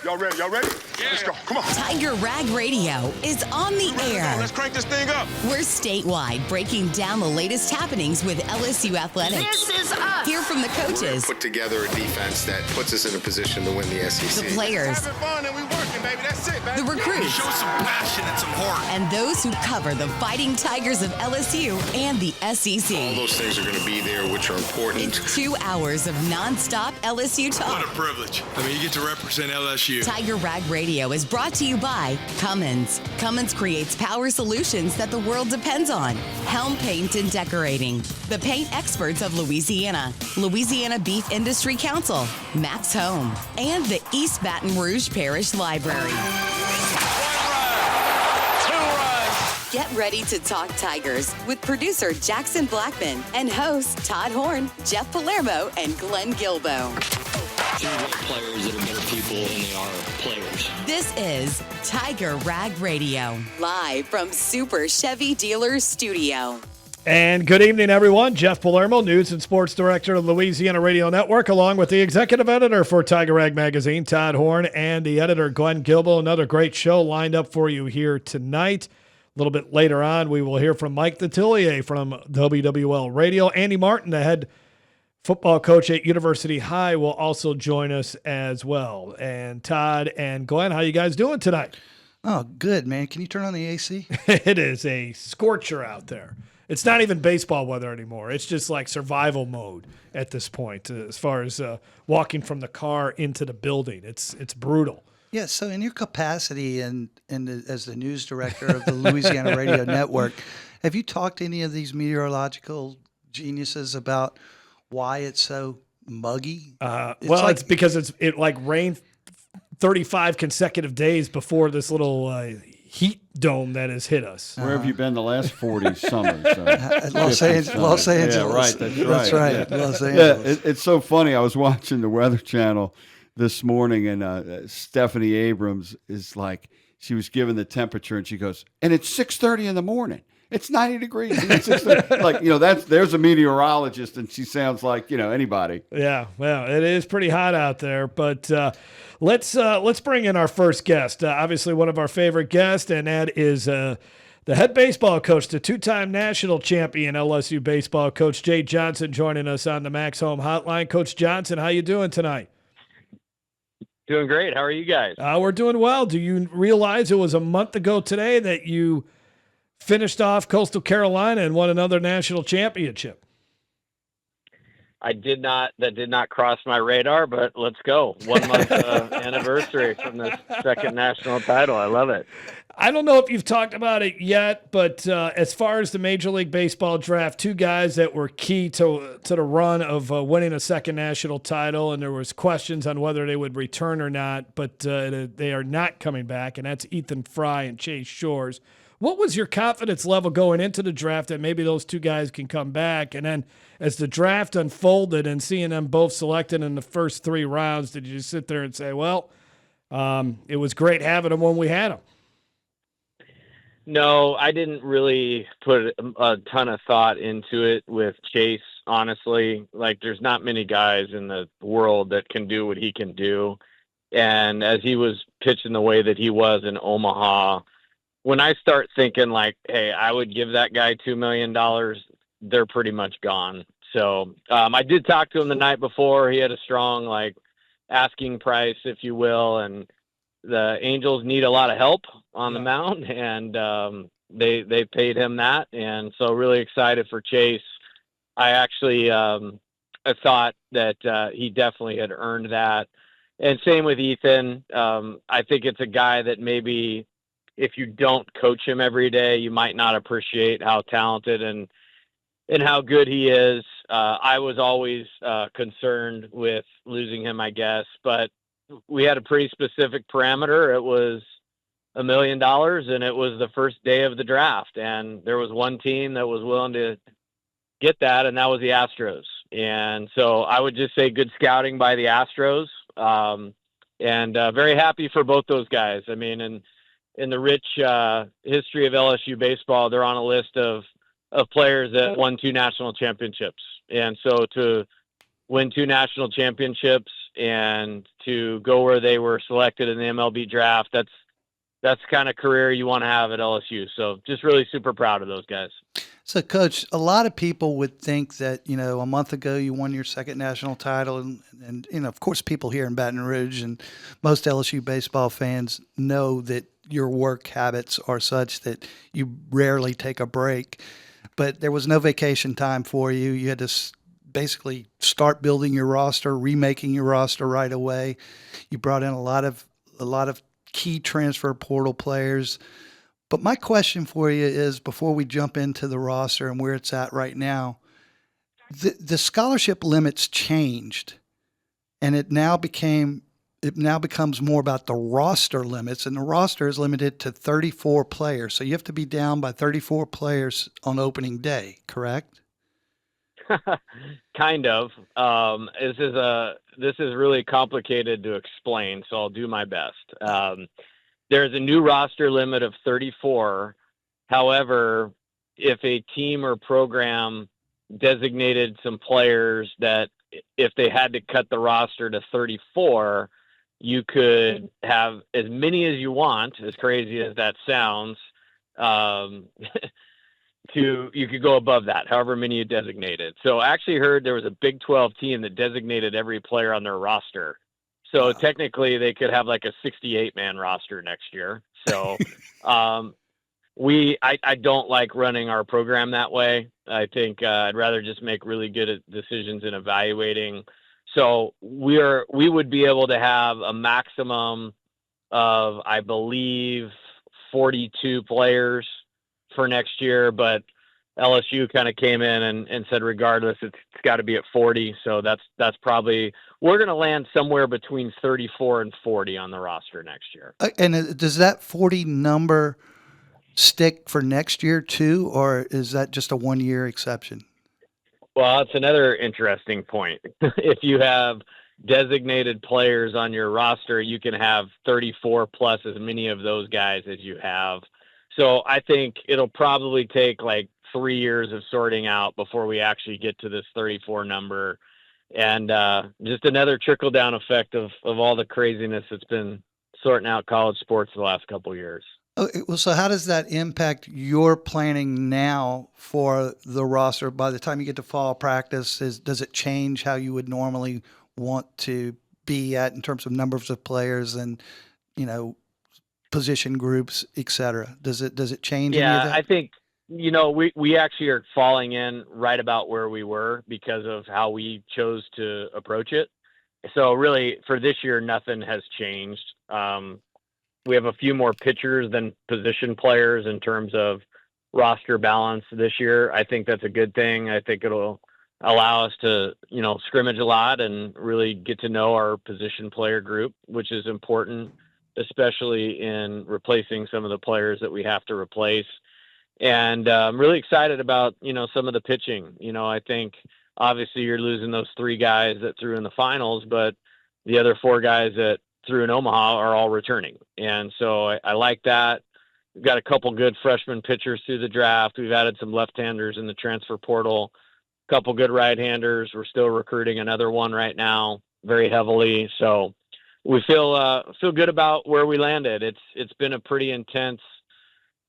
Y'all ready? Yeah. Let's go. Come on. Tiger Rag Radio is on the air. Let's crank this thing up. We're statewide, breaking down the latest happenings with LSU athletics. This is us. Hear from the coaches, Put together a defense that puts us in a position to win the SEC. the players, Having fun and we working, baby. That's it, baby. the recruits, Show some passion and some heart. and those who cover the Fighting Tigers of LSU and the All SEC. those things are going to be there, which are important. It's 2 hours of nonstop LSU What talk. a privilege. I mean, you get to represent LSU. Tiger Rag Radio is brought to you by Cummins. Cummins creates power solutions that the world depends on. Helm Paint and Decorating. The paint experts of Louisiana. Louisiana Beef Industry Council. Max Home. And the East Baton Rouge Parish Library. Get ready to talk Tigers with producer Jackson Blackman and hosts Todd Horne, Jeff Palermo, and Glenn Guilbeau. They're better players that are better people than they are players. This is Tiger Rag Radio, live from Super Chevy Dealers Studio. And good evening, everyone. Jeff Palermo, News and Sports Director of Louisiana Radio Network, along with the Executive Editor for Tiger Rag Magazine, Todd Horne, and the Editor, Glenn Guilbeau. Another great show lined up for you here tonight. A little bit later on, we will hear from Mike Detillier from WWL Radio. Andy Martin, the head football coach at University High, will also join us as well. And Todd and Glenn, how you guys doing tonight? Oh, good, man. Can you turn on the AC? It is a scorcher out there. It's not even baseball weather anymore. It's just like survival mode at this point, as far as walking from the car into the building. It's brutal. Yeah, so in your capacity as the news director of the Louisiana Radio Network, have you talked to any of these meteorological geniuses about why it's so muggy? It's because it rained 35 consecutive days before this little heat dome that has hit us. Where have you been the last 40 summers? Los Angeles. Yeah, right. That's right. Yeah. Los Angeles. Yeah, it's so funny. I was watching the Weather Channel this morning, and Stephanie Abrams is like, she was given the temperature, and she goes, and it's 6:30 in the morning. It's 90 degrees. It's 6:30. Like, there's a meteorologist, and she sounds like, anybody. Yeah, well, it is pretty hot out there, but let's bring in our first guest. Obviously, one of our favorite guests, and that is the head baseball coach, the two-time national champion LSU baseball coach, Jay Johnson, joining us on the Max Home Hotline. Coach Johnson, how you doing tonight? Doing great. How are you guys? We're doing well. Do you realize it was a month ago today that you finished off Coastal Carolina and won another national championship? I did not. That did not cross my radar, but let's go. 1 month anniversary from this second national title. I love it. I don't know if you've talked about it yet, but as far as the Major League Baseball draft, two guys that were key to the run of winning a second national title, and there was questions on whether they would return or not, but they are not coming back, and that's Ethan Fry and Chase Shores. What was your confidence level going into the draft that maybe those two guys can come back? And then as the draft unfolded and seeing them both selected in the first 3 rounds, did you sit there and say, well, it was great having them when we had them? No, I didn't really put a ton of thought into it with Chase, honestly. Like, there's not many guys in the world that can do what he can do. And as he was pitching the way that he was in Omaha, when I start thinking like, hey, I would give that guy $2 million, they're pretty much gone. So I did talk to him the night before. He had a strong, asking price, if you will. And the Angels need a lot of help on the mound, and they paid him that. And so really excited for Chase. I actually I thought that he definitely had earned that. And same with Ethan. I think it's a guy that maybe if you don't coach him every day, you might not appreciate how talented and how good he is. I was always concerned with losing him, I guess, but we had a pretty specific parameter. It was $1 million, and it was the first day of the draft. And there was one team that was willing to get that, and that was the Astros. And so I would just say good scouting by the Astros, and very happy for both those guys. I mean, in the rich history of LSU baseball, they're on a list of players that won 2 national championships. And so to win 2 national championships and to go where they were selected in the MLB draft. That's the kind of career you want to have at LSU. So just really super proud of those guys. So, Coach, a lot of people would think that, a month ago you won your second national title. And of course, people here in Baton Rouge and most LSU baseball fans know that your work habits are such that you rarely take a break. But there was no vacation time for you. You had to basically start building your roster, remaking your roster right away. You brought in a lot of key transfer portal players. But my question for you is, before we jump into the roster and where it's at right now, the scholarship limits changed, and it now becomes more about the roster limits, and the roster is limited to 34 players. So you have to be down by 34 players on opening day, correct? Kind of. This is really complicated to explain, so I'll do my best. There's a new roster limit of 34. However, if a team or program designated some players that if they had to cut the roster to 34, you could have as many as you want, as crazy as that sounds, you could go above that, however many you designated. So I actually heard there was a Big 12 team that designated every player on their roster. So technically they could have like a 68-man roster next year. So I don't like running our program that way. I think I'd rather just make really good decisions in evaluating. So we would be able to have a maximum of, I believe, 42 players for next year, but LSU kind of came in and said, regardless, it's got to be at 40. So that's probably, we're going to land somewhere between 34 and 40 on the roster next year. And does that 40 number stick for next year too, or is that just a 1 year exception? Well, that's another interesting point. If you have designated players on your roster, you can have 34 plus as many of those guys as you have. So I think it'll probably take like 3 years of sorting out before we actually get to this 34 number. And just another trickle down effect of all the craziness that's been sorting out college sports the last couple of years. Okay, well, so how does that impact your planning now for the roster? By the time you get to fall practice, does it change how you would normally want to be at in terms of numbers of players and, position groups, et cetera? Does it change any of that? I think, we actually are falling in right about where we were because of how we chose to approach it. So really for this year, nothing has changed. We have a few more pitchers than position players in terms of roster balance this year. I think that's a good thing. I think it'll allow us to, scrimmage a lot and really get to know our position player group, which is important, especially in replacing some of the players that we have to replace. And I'm really excited about, some of the pitching. I think obviously you're losing those 3 guys that threw in the finals, but the other 4 guys that threw in Omaha are all returning. And so I like that. We've got a couple good freshman pitchers through the draft. We've added some left-handers in the transfer portal, a couple good right-handers. We're still recruiting another one right now very heavily. So we feel good about where we landed. It's been a pretty intense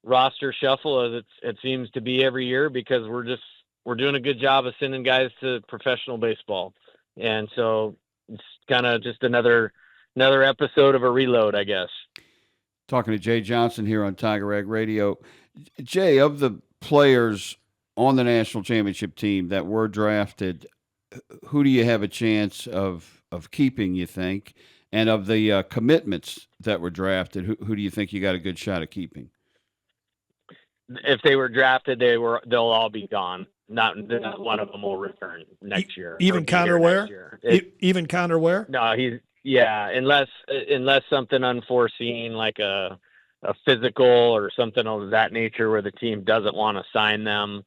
roster shuffle as it seems to be every year because we're doing a good job of sending guys to professional baseball. And so it's kind of just another episode of a reload, I guess. Talking to Jay Johnson here on Tiger Egg Radio. Jay, of the players on the national championship team that were drafted, who do you have a chance of keeping, you think? And of the commitments that were drafted, who do you think you got a good shot of keeping? If they were drafted, they'll all be gone. Not one of them will return next year. Even Connor Ware? Even Connor Ware? No, unless something unforeseen like a physical or something of that nature where the team doesn't want to sign them.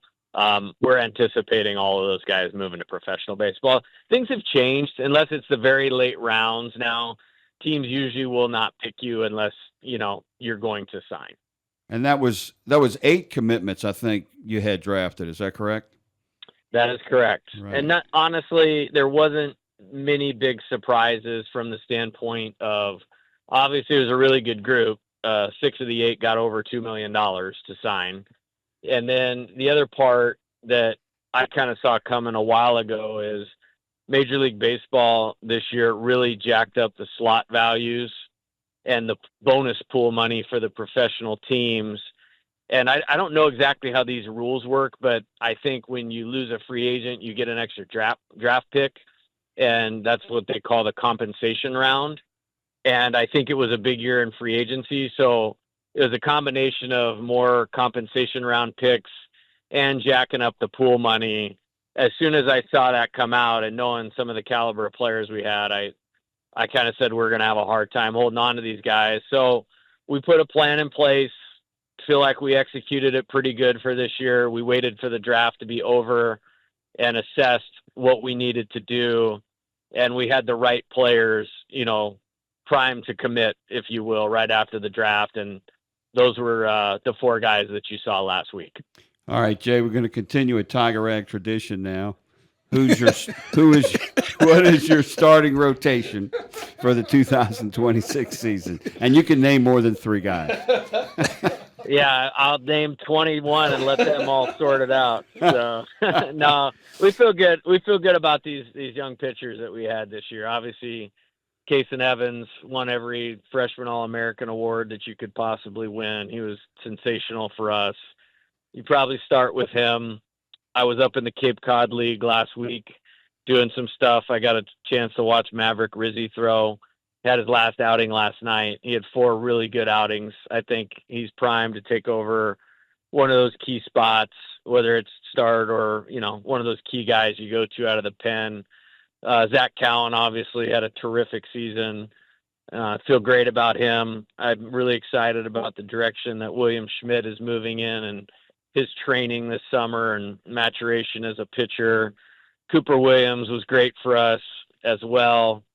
We're anticipating all of those guys moving to professional baseball. Things have changed unless it's the very late rounds now. Teams usually will not pick you unless, you're going to sign. And that was 8 commitments, I think, you had drafted. Is that correct? That is correct. Right. And honestly, there wasn't many big surprises from the standpoint of, obviously it was a really good group. 6 of the 8 got over $2 million to sign. And then the other part that I kind of saw coming a while ago is Major League Baseball this year really jacked up the slot values and the bonus pool money for the professional teams. And I don't know exactly how these rules work, but I think when you lose a free agent, you get an extra draft pick, and that's what they call the compensation round. And I think it was a big year in free agency. So it was a combination of more compensation round picks and jacking up the pool money. As soon as I saw that come out and knowing some of the caliber of players we had, I kind of said we're going to have a hard time holding on to these guys. So we put a plan in place. Feel like we executed it pretty good for this year. We waited for the draft to be over and assessed what we needed to do. And we had the right players, primed to commit, if you will, right after the draft. And those were the 4 guys that you saw last week. All right, Jay, we're going to continue a Tiger Rag tradition now. What is your starting rotation for the 2026 season? And you can name more than 3 guys. Yeah, I'll name 21 and let them all sort it out. So no, we feel good. We feel good about these young pitchers that we had this year. Obviously, Kason Evans won every freshman All-American award that you could possibly win. He was sensational for us. You probably start with him. I was up in the Cape Cod League last week doing some stuff. I got a chance to watch Maverick Rizzi throw. Had his last outing last night. He had 4 really good outings. I think he's primed to take over one of those key spots, whether it's start or, one of those key guys you go to out of the pen. Zach Cowan obviously had a terrific season. Feel great about him. I'm really excited about the direction that William Schmidt is moving in and his training this summer and maturation as a pitcher. Cooper Williams was great for us as well.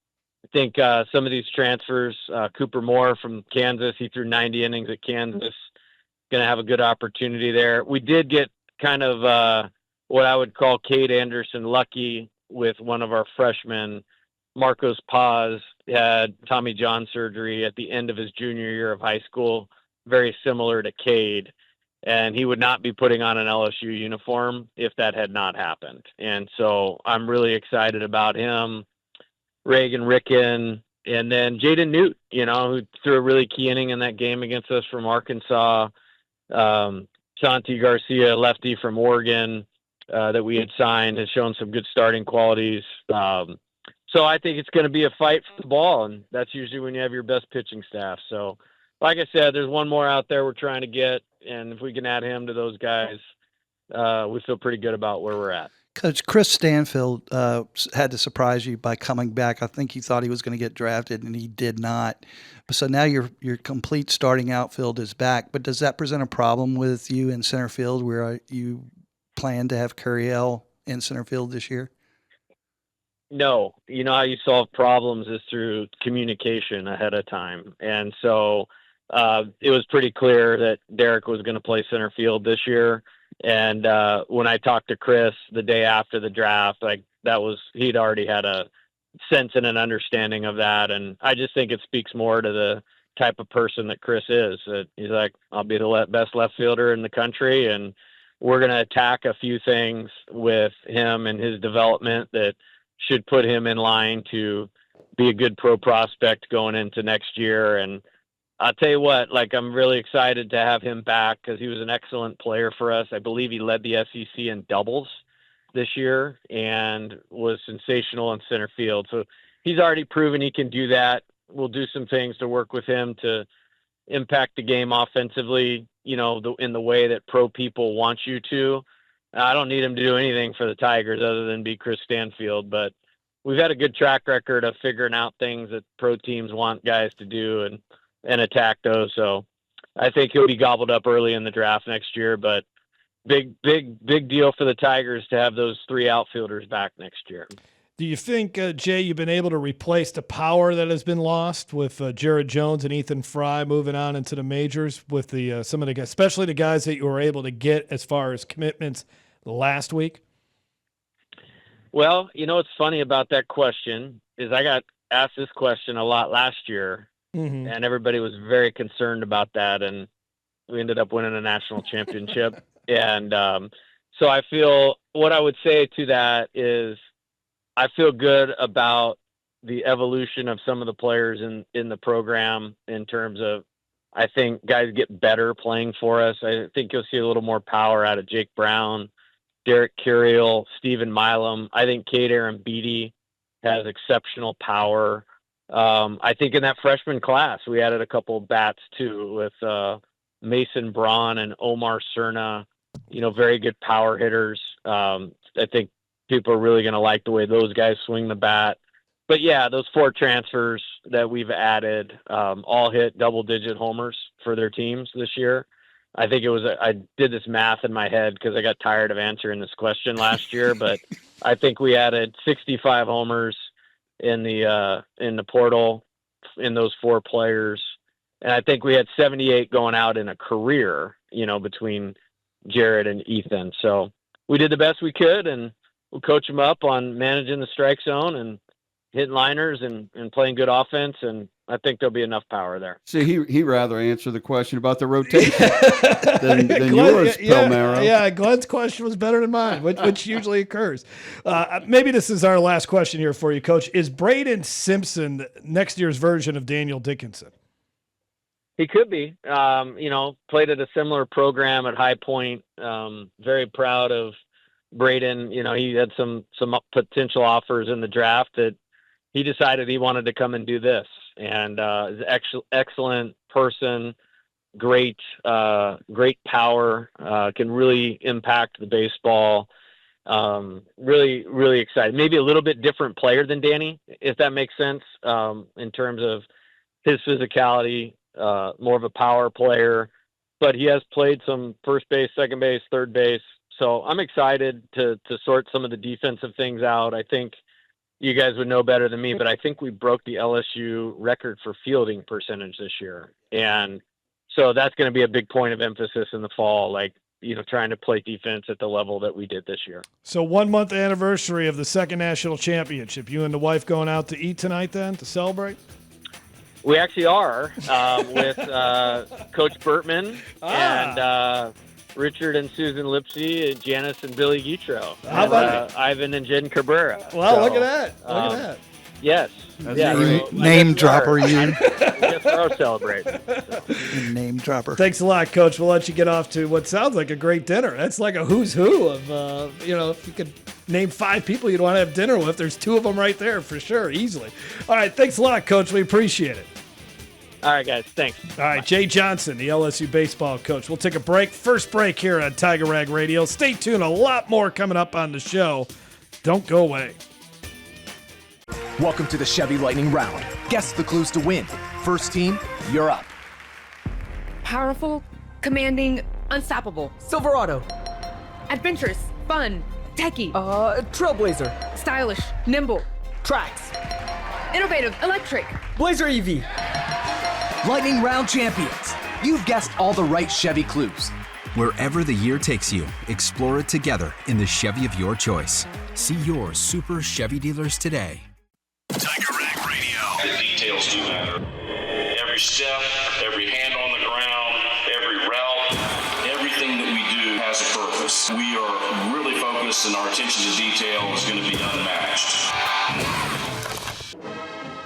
I think some of these transfers, Cooper Moore from Kansas, he threw 90 innings at Kansas, going to have a good opportunity there. We did get kind of what I would call Cade Anderson lucky with one of our freshmen. Marcos Paz had Tommy John surgery at the end of his junior year of high school, very similar to Cade. And he would not be putting on an LSU uniform if that had not happened. And so I'm really excited about him. Reagan Ricken, and then Jaden Newt, who threw a really key inning in that game against us from Arkansas. Santi Garcia, lefty from Oregon, that we had signed, has shown some good starting qualities. So I think it's going to be a fight for the ball, and that's usually when you have your best pitching staff. So, like I said, there's one more out there we're trying to get, and if we can add him to those guys, we feel pretty good about where we're at. Coach, Chris Stanfield had to surprise you by coming back. I think you thought he was going to get drafted, and he did not. So now your complete starting outfield is back. But does that present a problem with you in center field where you plan to have Curiel in center field this year? No. You know how you solve problems is through communication ahead of time. And so it was pretty clear that Derek was going to play center field this year. And when I talked to Chris the day after the draft, he'd already had a sense and an understanding of that. And I just think it speaks more to the type of person that Chris is. That he's like, I'll be the best left fielder in the country, and we're going to attack a few things with him and his development that should put him in line to be a good pro prospect going into next year. And I'll tell you what, I'm really excited to have him back because he was an excellent player for us. I believe he led the SEC in doubles this year and was sensational in center field. So he's already proven he can do that. We'll do some things to work with him to impact the game offensively, in the way that pro people want you to. I don't need him to do anything for the Tigers other than be Chris Stanfield, but we've had a good track record of figuring out things that pro teams want guys to do and attack those. So I think he'll be gobbled up early in the draft next year, but big deal for the Tigers to have those 3 outfielders back next year. Do you think, Jay, you've been able to replace the power that has been lost with Jared Jones and Ethan Fry moving on into the majors with some of the guys, especially the guys that you were able to get as far as commitments last week? Well, what's funny about that question is I got asked this question a lot last year, and everybody was very concerned about that, and we ended up winning a national championship. And so I feel what I would say to that is I feel good about the evolution of some of the players in the program in terms of I think guys get better playing for us. I think you'll see a little more power out of Jake Brown, Derek Curiel, Stephen Milam. I think Cade Aaron Beatty has exceptional power. I think in that freshman class, we added a couple of bats too with Mason Braun and Omar Cerna, very good power hitters. I think people are really going to like the way those guys swing the bat. But yeah, those 4 transfers that we've added all hit double-digit homers for their teams this year. I think I did this math in my head because I got tired of answering this question last year, but I think we added 65 homers in the portal in those 4 players. And I think we had 78 going out in a career, between Jared and Ethan. So we did the best we could, and we'll coach them up on managing the strike zone and hitting liners and playing good offense, and I think there'll be enough power there. See, he rather answer the question about the rotation than yours, Palermo. Yeah, Glenn's question was better than mine, which usually occurs. Maybe this is our last question here for you, Coach. Is Braden Simpson next year's version of Daniel Dickinson? He could be. Played at a similar program at High Point. Very proud of Braden. He had some potential offers in the draft that he decided he wanted to come and do this, and is an excellent person, great power, can really impact the baseball. Really, really excited. Maybe a little bit different player than Danny, if that makes sense, in terms of his physicality, more of a power player, but he has played some first base, second base, third base. So I'm excited to sort some of the defensive things out. I think you guys would know better than me, but I think we broke the LSU record for fielding percentage this year. And so that's going to be a big point of emphasis in the fall, trying to play defense at the level that we did this year. So 1 month anniversary of the second national championship. You and the wife going out to eat tonight then to celebrate? We actually are with Coach Burtman and Richard and Susan Lipsy, Janice and Billy Guitro, How about Ivan and Jen Cabrera. Well, look at that. Look at that. Yes. Name dropper, you. I guess we're celebrating. Name dropper. Thanks a lot, Coach. We'll let you get off to what sounds like a great dinner. That's like a who's who of, if you could name 5 people you'd want to have dinner with, there's 2 of them right there for sure, easily. All right, thanks a lot, Coach. We appreciate it. All right, guys. Thanks. All right, Jay Johnson, the LSU baseball coach. We'll take a break. First break here on Tiger Rag Radio. Stay tuned. A lot more coming up on the show. Don't go away. Welcome to the Chevy Lightning Round. Guess the clues to win. First team, you're up. Powerful, commanding, unstoppable. Silverado. Adventurous, fun, techie. Trailblazer. Stylish, nimble. Trax. Innovative, electric. Blazer EV. Lightning Round champions. You've guessed all the right Chevy clues. Wherever the year takes you, explore it together in the Chevy of your choice. See your Super Chevy dealers today. Tiger Rag Radio. The details do matter. Every step, every hand on the ground, every route, everything that we do has a purpose. We are really focused, and our attention to detail is going to be unmatched.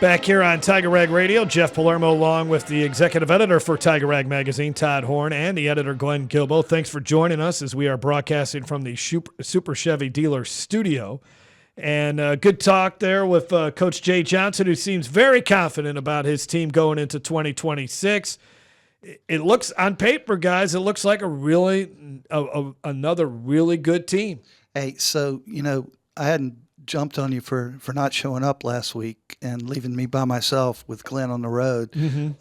Back here on Tiger Rag Radio, Jeff Palermo along with the executive editor for Tiger Rag Magazine, Todd Horne, and the editor, Glenn Guilbeau. Thanks for joining us as we are broadcasting from the Super Chevy Dealers Studio. And good talk there with Coach Jay Johnson, who seems very confident about his team going into 2026. It looks, on paper, guys, it looks like another really good team. Hey, so, I hadn't jumped on you for not showing up last week and leaving me by myself with Glenn on the road.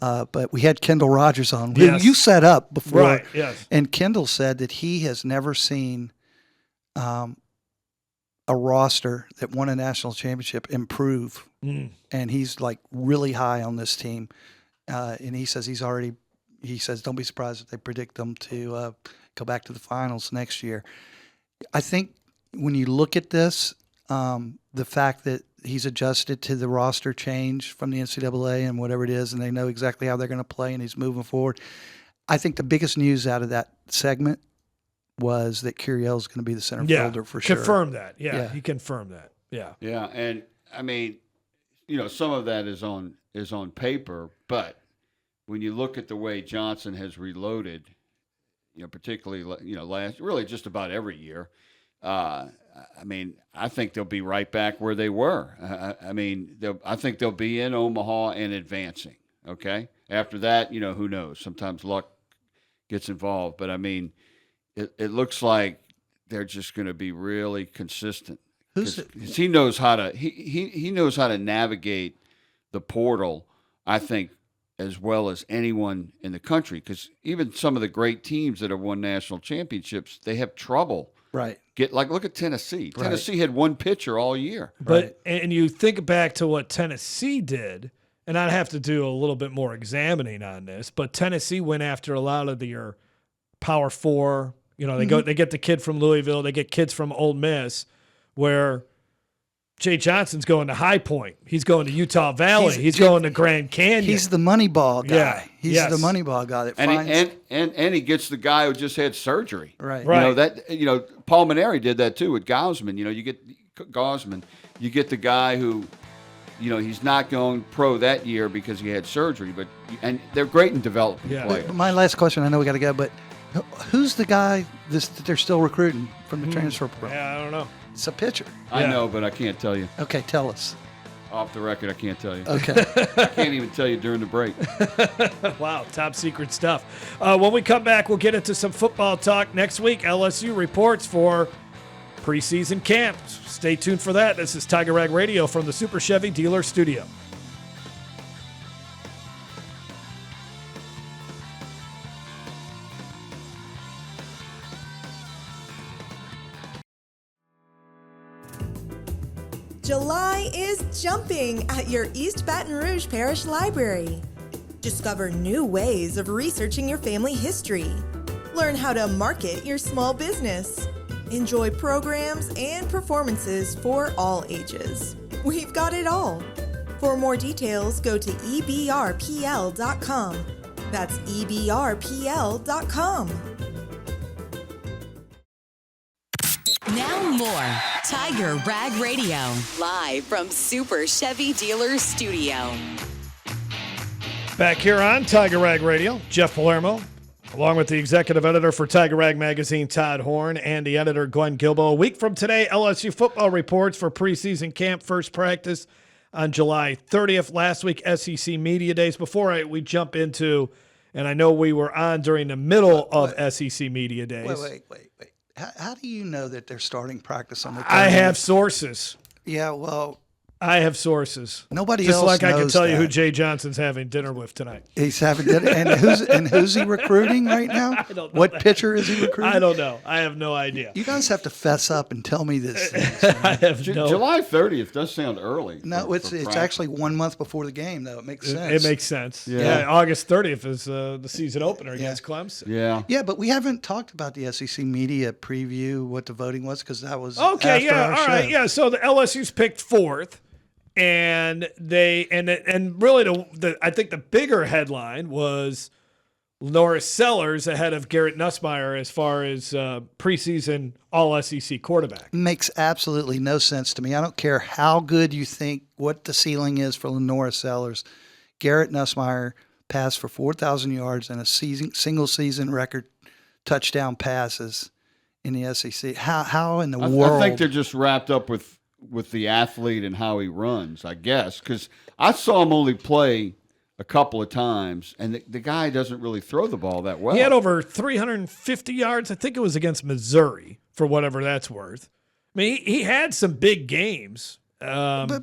But we had Kendall Rogers on. Yes. You set up before. Right, yes. And Kendall said that he has never seen a roster that won a national championship improve. And he's really high on this team. And he says don't be surprised if they predict them to go back to the finals next year. I think when you look at this, The fact that he's adjusted to the roster change from the NCAA and whatever it is, and they know exactly how they're going to play, and he's moving forward. I think the biggest news out of that segment was that Curiel is going to be the center fielder for sure. Confirmed that. Yeah, he confirmed that. Yeah. Yeah, and I mean, some of that is on paper, but when you look at the way Johnson has reloaded, particularly really just about every year, I mean, I think they'll be right back where they were. I think they'll be in Omaha and advancing. Okay, after that, who knows? Sometimes luck gets involved, but I mean, it looks like they're just going to be really consistent. He knows how to he knows how to navigate the portal, I think, as well as anyone in the country. Because even some of the great teams that have won national championships, they have trouble. Right. Look at Tennessee. Right. Tennessee had one pitcher all year. But and you think back to what Tennessee did, and I'd have to do a little bit more examining on this, but Tennessee went after a lot of your Power Four. They get the kid from Louisville, they get kids from Ole Miss, where Jay Johnson's going to High Point. He's going to Utah Valley. He's going to Grand Canyon. He's the Moneyball guy. Yeah. He's the Moneyball guy that finds. And he gets the guy who just had surgery. Right. Paul Maneri did that too with Gausman. You get Gausman. You get the guy who, he's not going pro that year because he had surgery. And they're great in developing players. But my last question, I know we got to go, but who's the guy that they're still recruiting from the transfer program? Yeah, I don't know. It's a pitcher. I know, but I can't tell you. Okay, tell us. Off the record, I can't tell you. Okay. I can't even tell you during the break. Wow, top secret stuff. When we come back, we'll get into some football talk. Next week, LSU reports for preseason camp. Stay tuned for that. This is Tiger Rag Radio from the Super Chevy Dealers Studio. July is jumping at your East Baton Rouge Parish Library. Discover new ways of researching your family history. Learn how to market your small business. Enjoy programs and performances for all ages. We've got it all. For more details, go to ebrpl.com. That's ebrpl.com. Now more Tiger Rag Radio, live from Super Chevy Dealers Studio. Back here on Tiger Rag Radio, Jeff Palermo, along with the executive editor for Tiger Rag Magazine, Todd Horne, and the editor, Glenn Guilbeau. A week from today, LSU football reports for preseason camp, first practice on July 30th. Last week, SEC Media Days. Before we jump into, and I know we were on during the middle of SEC Media Days. Wait. How do you know that they're starting practice on the 30th? I have sources. Yeah, well, I have sources. Nobody Just else like knows I can tell you that. who Jay Johnson's having dinner with tonight. He's having dinner, and who's he recruiting right now? I don't know what that. pitcher is he recruiting? I don't know. I have no idea. You guys have to fess up and tell me this. I have no. July 30th does sound early. No, it's actually 1 month before the game, though. It makes sense. It makes sense. Yeah. August 30th is the season opener against Clemson. Yeah. Yeah, but we haven't talked about the SEC media preview, what the voting was, because that was okay. after Yeah. our All show. right. Yeah. So the LSU's picked fourth. And they really I think the bigger headline was Norris Sellers ahead of Garrett Nussmeier as far as preseason All SEC quarterback. Makes absolutely no sense to me. I don't care how good you think what the ceiling is for Norris Sellers. Garrett Nussmeier passed for 4,000 yards and a single season record touchdown passes in the SEC. How in the world? I think they're just wrapped up with the athlete and how he runs, I guess, because I saw him only play a couple of times, and the guy doesn't really throw the ball that well. He had over 350 yards. I think it was against Missouri, for whatever that's worth. I mean, he had some big games. But I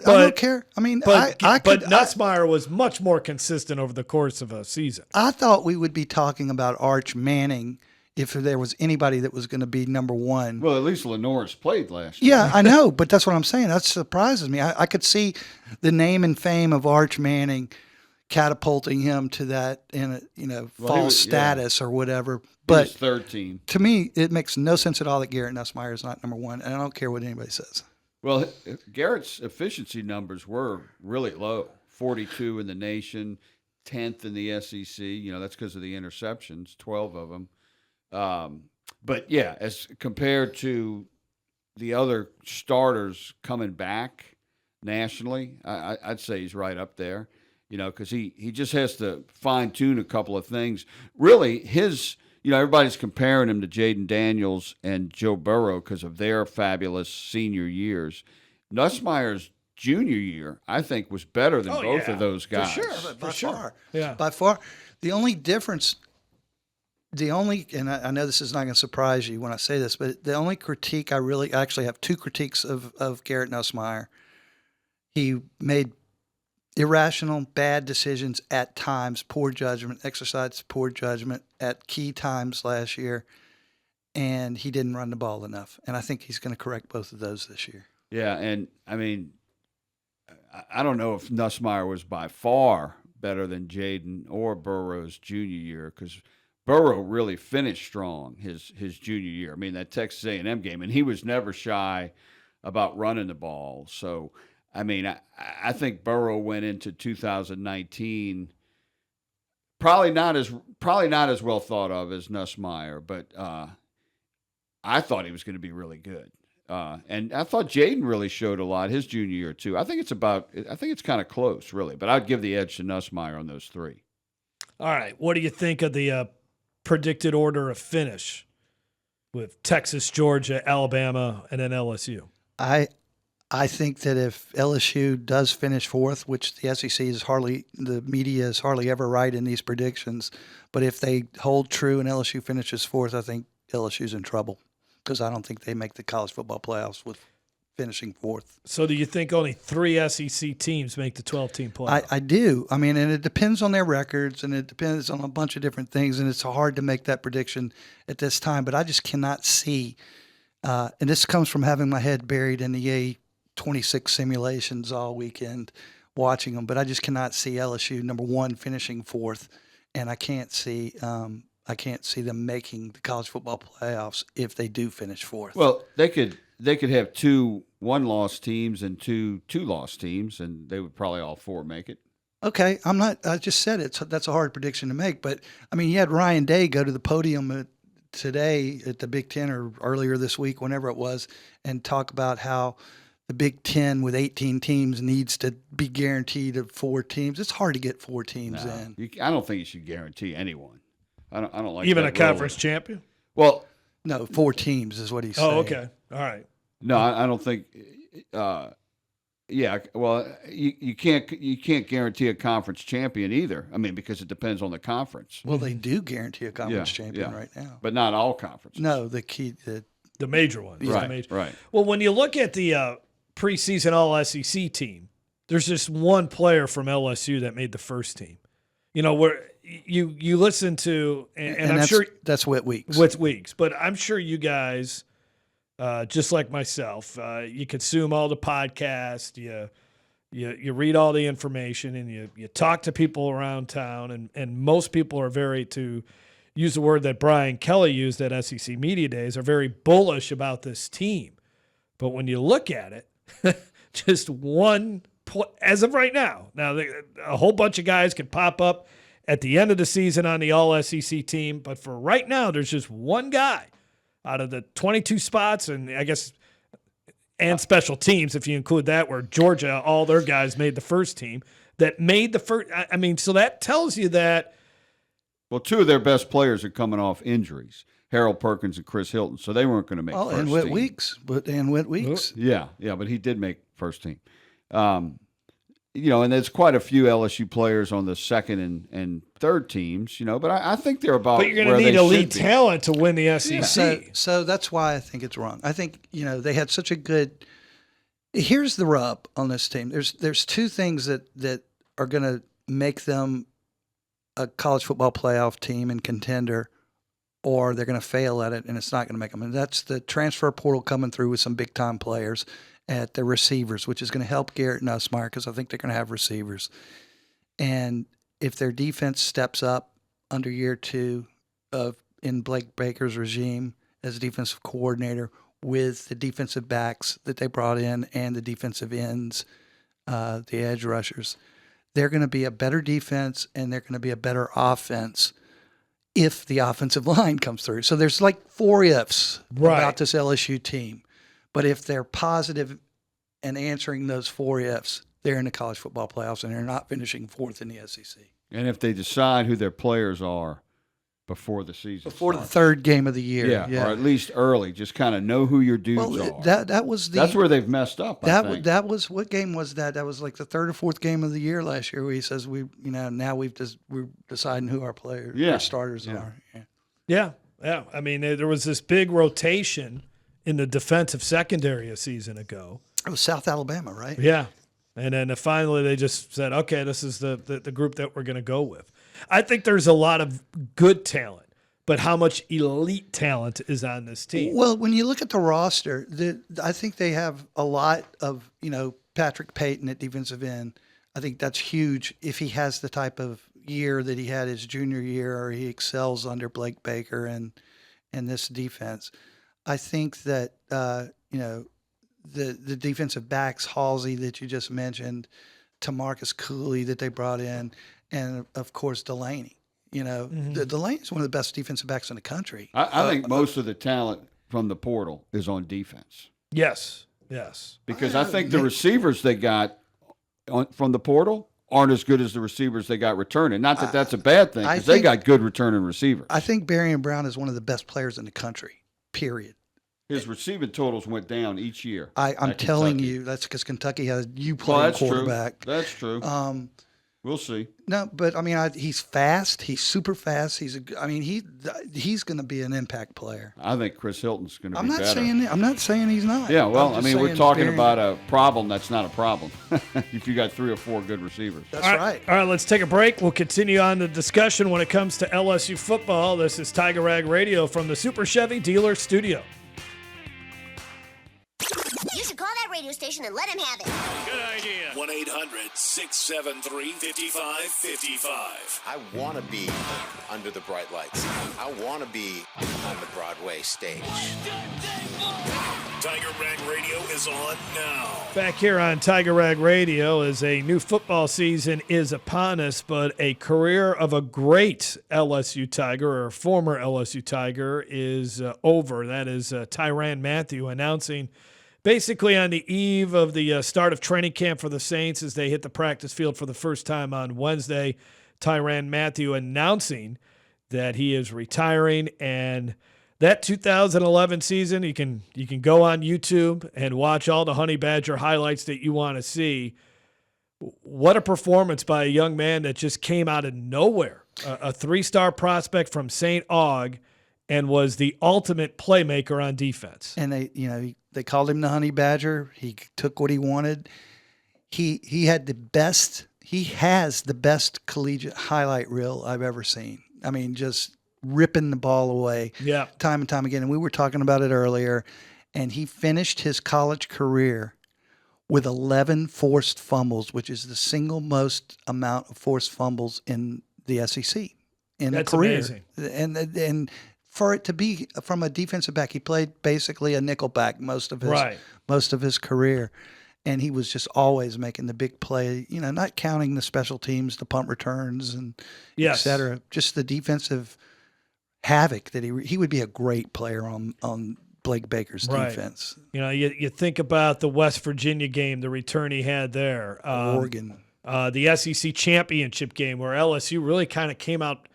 don't care. I mean, but Nussmeier was much more consistent over the course of a season. I thought we would be talking about Arch Manning if there was anybody that was going to be number one. Well, at least Lenore's played last year. Yeah, I know, but that's what I'm saying. That surprises me. I could see the name and fame of Arch Manning catapulting him to that false status or whatever. But But third team. to me, it makes no sense at all that Garrett Nussmeier is not number one, and I don't care what anybody says. Well, Garrett's efficiency numbers were really low, 42 in the nation, 10th in the SEC. That's because of the interceptions, 12 of them. But, yeah, as compared to the other starters coming back nationally, I'd say he's right up there, because he just has to fine-tune a couple of things. Really, everybody's comparing him to Jaden Daniels and Joe Burrow because of their fabulous senior years. Nussmeier's junior year, I think, was better than both of those guys. For sure. Yeah. By far. The only difference, and I know this is not going to surprise you when I say this, but the only critique I actually have two critiques of Garrett Nussmeier. He made irrational, bad decisions at times, poor judgment, exercised poor judgment at key times last year, and he didn't run the ball enough. And I think he's going to correct both of those this year. Yeah, and I mean, I don't know if Nussmeier was by far better than Jaden or Burrow's junior year, because Burrow really finished strong his junior year. I mean, that Texas A&M game, and he was never shy about running the ball. So, I mean, I think Burrow went into 2019 probably not as well thought of as Nussmeier, but I thought he was going to be really good. And I thought Jaden really showed a lot his junior year too. I think it's kind of close, really, but I'd give the edge to Nussmeier on those three. All right, what do you think of the predicted order of finish with Texas, Georgia, Alabama, and then LSU? I think that if LSU does finish fourth, which the SEC the media is hardly ever right in these predictions, but if they hold true and LSU finishes fourth, I think LSU's in trouble, because I don't think they make the college football playoffs with finishing fourth. So do you think only 3 SEC teams make the 12-team playoff? I do. I mean, and it depends on their records, and it depends on a bunch of different things, and it's hard to make that prediction at this time. But I just cannot see, and this comes from having my head buried in the A26 simulations all weekend, watching them. But I just cannot see LSU, number one, finishing fourth, and I can't see them making the college football playoffs if they do finish fourth. Well, they could have 2 one-loss teams and 2 two-loss teams, and they would probably all 4 make it. Okay, I just said it. So that's a hard prediction to make. But, I mean, you had Ryan Day go to the podium today at the Big Ten, or earlier this week, whenever it was, and talk about how the Big Ten with 18 teams needs to be guaranteed of 4 teams. It's hard to get 4 teams in. I don't think you should guarantee anyone. I don't like even that a conference champion. Well, no, 4 teams is what he's saying. Oh, okay, all right. No, I don't think. Yeah, well, you can't guarantee a conference champion either. I mean, because it depends on the conference. Well, they do guarantee a conference champion right now, but not all conferences. No, the major ones. Right, right. Well, when you look at the preseason All SEC team, there's just one player from LSU that made the first team. Where you listen to, and I'm sure that's Whit Weeks. Whit Weeks, but I'm sure you guys, just like myself, you consume all the podcasts, you read all the information, and you talk to people around town, and most people are to use the word that Brian Kelly used at SEC Media Days, are very bullish about this team. But when you look at it, just one as of right now. Now, a whole bunch of guys can pop up at the end of the season on the All-SEC team, but for right now, there's just one guy out of the 22 spots, and I guess and special teams, if you include that, where Georgia, all their guys made the first team, that made the first. I mean, so that tells you that. Well, 2 of their best players are coming off injuries, Harold Perkins and Chris Hilton, so they weren't going to make first team. And Whit Weeks. Yeah, but he did make first team. And there's quite a few LSU players on the second and third teams, but I think they're about. But you're going to need elite talent to win the SEC. Yeah. So that's why I think it's wrong. I think they had such a good. Here's the rub on this team. There's 2 things that are going to make them a college football playoff team and contender, or they're going to fail at it and it's not going to make them. And that's the transfer portal coming through with some big time players at the receivers, which is going to help Garrett Nussmeier, because I think they're going to have receivers. And if their defense steps up under year 2 in Blake Baker's regime as defensive coordinator with the defensive backs that they brought in and the defensive ends, the edge rushers, they're going to be a better defense and they're going to be a better offense if the offensive line comes through. So there's like 4 ifs about this LSU team. But if they're positive and answering those 4 ifs, they're in the college football playoffs and they're not finishing 4th in the SEC. And if they decide who their players are before the season Before starts. the 3rd game of the year. Yeah, or at least early. Just kind of know who your dudes are. That's where they've messed up, I think. That was, what game was that? That was like the 3rd or 4th game of the year last year where he says, we're deciding who our players, our starters are. Yeah. I mean, there was this big rotation in the defensive secondary a season ago. It was South Alabama, right? Yeah. And then finally they just said, okay, this is the group that we're going to go with. I think there's a lot of good talent, but how much elite talent is on this team? Well, when you look at the roster, I think they have a lot of, Patrick Payton at defensive end. I think that's huge if he has the type of year that he had his junior year or he excels under Blake Baker and this defense. I think that, the defensive backs, Halsey that you just mentioned, Tamarcus Cooley that they brought in, and of course Delaney. Delaney's one of the best defensive backs in the country. I think most of the talent from the portal is on defense. Yes. Because I think the receivers they got from the portal aren't as good as the receivers they got returning. Not that that's a bad thing, because they got good returning receivers. I think Berrien Brown is one of the best players in the country, period. His receiving totals went down each year. I'm telling you, that's because Kentucky has you playing quarterback. That's true. We'll see. No, but I mean, he's fast. He's super fast. He's going to be an impact player. I think Chris Hilton's going to be better. I'm not saying he's not. Yeah, well, I mean, we're talking about a problem that's not a problem. If you got 3 or 4 good receivers. That's right. All right, let's take a break. We'll continue on the discussion when it comes to LSU football. This is Tiger Rag Radio from the Super Chevy Dealers Studio. You should call that radio station and let him have it. Good idea. 1-800-673-5555. I want to be under the bright lights. I want to be on the Broadway stage. Tiger Rag Radio is on now. Back here on Tiger Rag Radio as a new football season is upon us, but a career of a great LSU Tiger or a former LSU Tiger is over. That is Tyran Mathieu announcing basically on the eve of the start of training camp for the Saints as they hit the practice field for the first time on Wednesday, Tyran Mathieu announcing that he is retiring. And that 2011 season, you can go on YouTube and watch all the Honey Badger highlights that you want to see. What a performance by a young man that just came out of nowhere, a 3-star prospect from St. Aug, and was the ultimate playmaker on defense. And they called him the Honey Badger. He took what he wanted. He has the best collegiate highlight reel I've ever seen. I mean, just ripping the ball away time and time again. And we were talking about it earlier. And he finished his college career with 11 forced fumbles, which is the single most amount of forced fumbles in the SEC in a career. Amazing. And for it to be from a defensive back, he played basically a nickel back most of his career, and he was just always making the big play. Not counting the special teams, the punt returns, and et cetera. Just the defensive havoc that he would be a great player on Blake Baker's defense. You think about the West Virginia game, the return he had there, Oregon, the SEC championship game where LSU really kind of came out.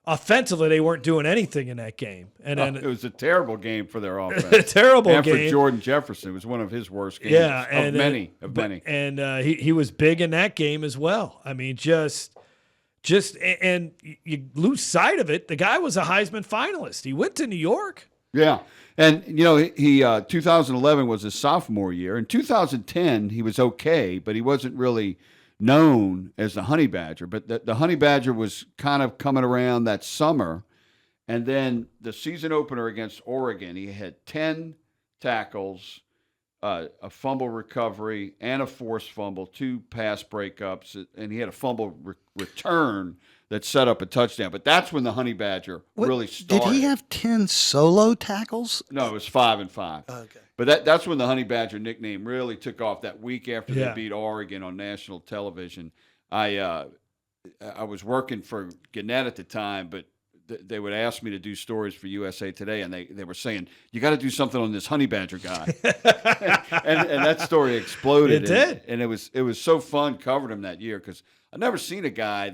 Offensively, they weren't doing anything in that game, and then it was a terrible game for their offense. A terrible and game. For Jordan Jefferson, it was one of his worst games. Yeah, of many. And he was big in that game as well. I mean, just and you lose sight of it. The guy was a Heisman finalist. He went to New York. Yeah, and he 2011 was his sophomore year. In 2010, he was okay, but he wasn't really known as the Honey Badger, but the Honey Badger was kind of coming around that summer. And then the season opener against Oregon, he had 10 tackles, a fumble recovery and a forced fumble, 2 pass breakups, and he had a fumble return that set up a touchdown. But that's when the Honey Badger really started. Did he have 10 solo tackles? No, it was 5 and 5. Okay. But that's when the Honey Badger nickname really took off, that week after they beat Oregon on national television. I was working for Gannett at the time, but they would ask me to do stories for USA Today, and they were saying, you got to do something on this Honey Badger guy. and that story exploded. It did. And it was so fun covering him that year, because I've never seen a guy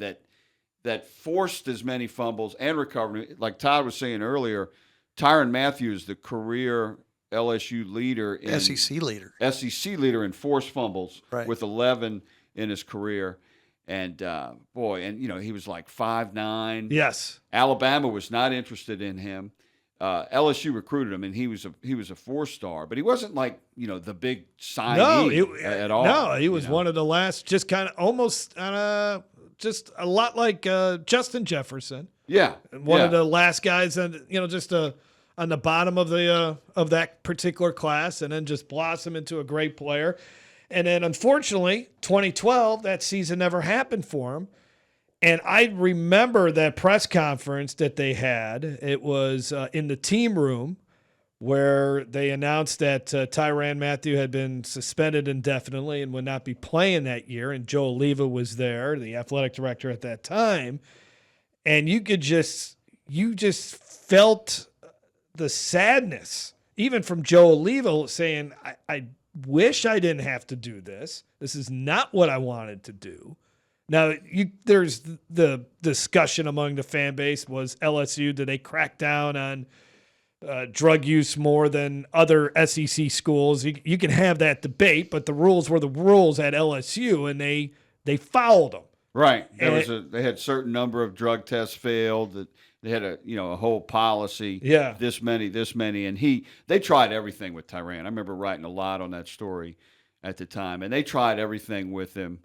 that forced as many fumbles and recovered. Like Todd was saying earlier, Tyran Mathieu is the career LSU leader. SEC leader. SEC leader in forced fumbles, right, with 11 in his career. And, he was like 5'9". Yes. Alabama was not interested in him. LSU recruited him, and he was a 4-star, but he wasn't like, the big signee at all. No, he was one of the last, just kind of almost just a lot like Justin Jefferson. Yeah. One of the last guys, and just on the bottom of that particular class, and then just blossom into a great player. And then, unfortunately, 2012, that season never happened for him. And I remember that press conference that they had. It was in the team room where they announced that Tyran Mathieu had been suspended indefinitely and would not be playing that year. And Joe Oliva was there, the athletic director at that time. And you just felt the sadness, even from Joe Oliva, saying, I wish I didn't have to do this. This is not what I wanted to do. Now, there's the discussion among the fan base, was LSU, did they crack down on drug use more than other SEC schools? You can have that debate, but the rules were the rules at LSU, and they fouled them. Right. They had a certain number of drug tests failed. That they had a whole policy. Yeah. This many, and they tried everything with Tyran. I remember writing a lot on that story at the time, and they tried everything with him,